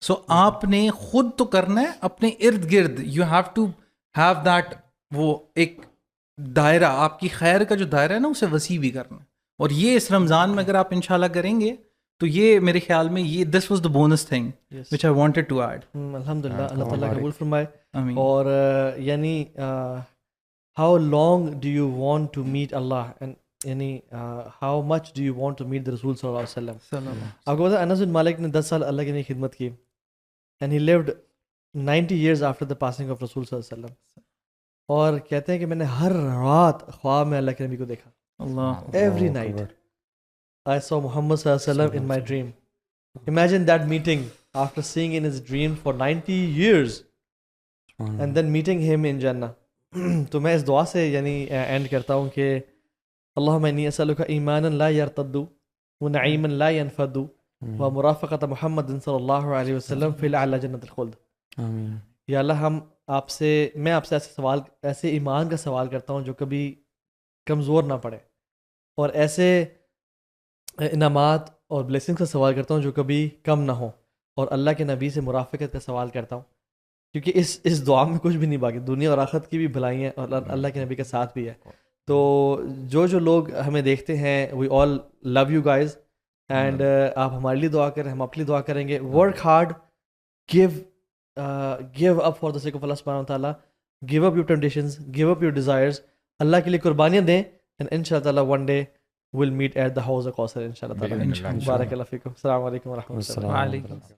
So آپ نے خود تو کرنا ہے، اپنے ارد گرد you have to have that, وہ ایک دائرہ، آپ کی خیر کا جو دائرہ ہے نا اسے وسیع بھی کرنا ہے. اور یہ اس رمضان میں اگر آپ انشاءاللہ کریں گے تو یہ میرے خیال میں یہ this was the bonus thing which I wanted to add. الحمدللہ، اللہ تعالیٰ قبول فرمائے. اور یعنی how long do you want to meet Allah, یعنی how much do you want to meet the رسول صلی اللہ علیہ وسلم. آپ کو پتا ہے انس بن مالک نے 10 سال اللہ کی نئی خدمت کی، and he lived 90 years after the passing of رسول صلی اللہ علیہ وسلم. اور کہتے ہیں کہ میں نے ہر رات خواب میں اللہ کے نبی کو دیکھا. Every night I saw Muhammad sallallahu alaihi wasallam in my dream. Imagine that meeting after seeing in his dream for 90 years and then meeting him in Jannah. تو میں اس دعا سے یعنی اینڈ کرتا ہوں کہ اللہم انی اسألک ایمانا لا یرتد ونعیما لا ینفد ومرافقۃ محمد صلی اللہ علیہ وسلم فی الاعلی جنت الخلد. یا اللہ میں آپ سے ایسے ایمان کا سوال کرتا ہوں جو کبھی کمزور نہ پڑے، اور ایسے انعامات اور بلیسنگس کا سوال کرتا ہوں جو کبھی کم نہ ہو، اور اللہ کے نبی سے مرافقت کا سوال کرتا ہوں کیونکہ اس دعا میں کچھ بھی نہیں باقی، دنیا اور آخرت کی بھی بھلائی ہیں اور اللہ کے نبی کا ساتھ بھی ہے. تو جو لوگ ہمیں دیکھتے ہیں وی آل لو یو گائز، اینڈ آپ ہمارے لیے دعا کریں، ہم اپنے لیے دعا کریں گے. Work hard, give up for the sake of Allah subhanahu wa ta'ala, give up your temptations, give up your desires, اللہ کے لیے قربانیاں دیں، and inshallah ta'ala one day we'll meet at the house of Kausar inshallah ta'ala. بارک اللہ فیکم. السلام علیکم ورحمۃ اللہ.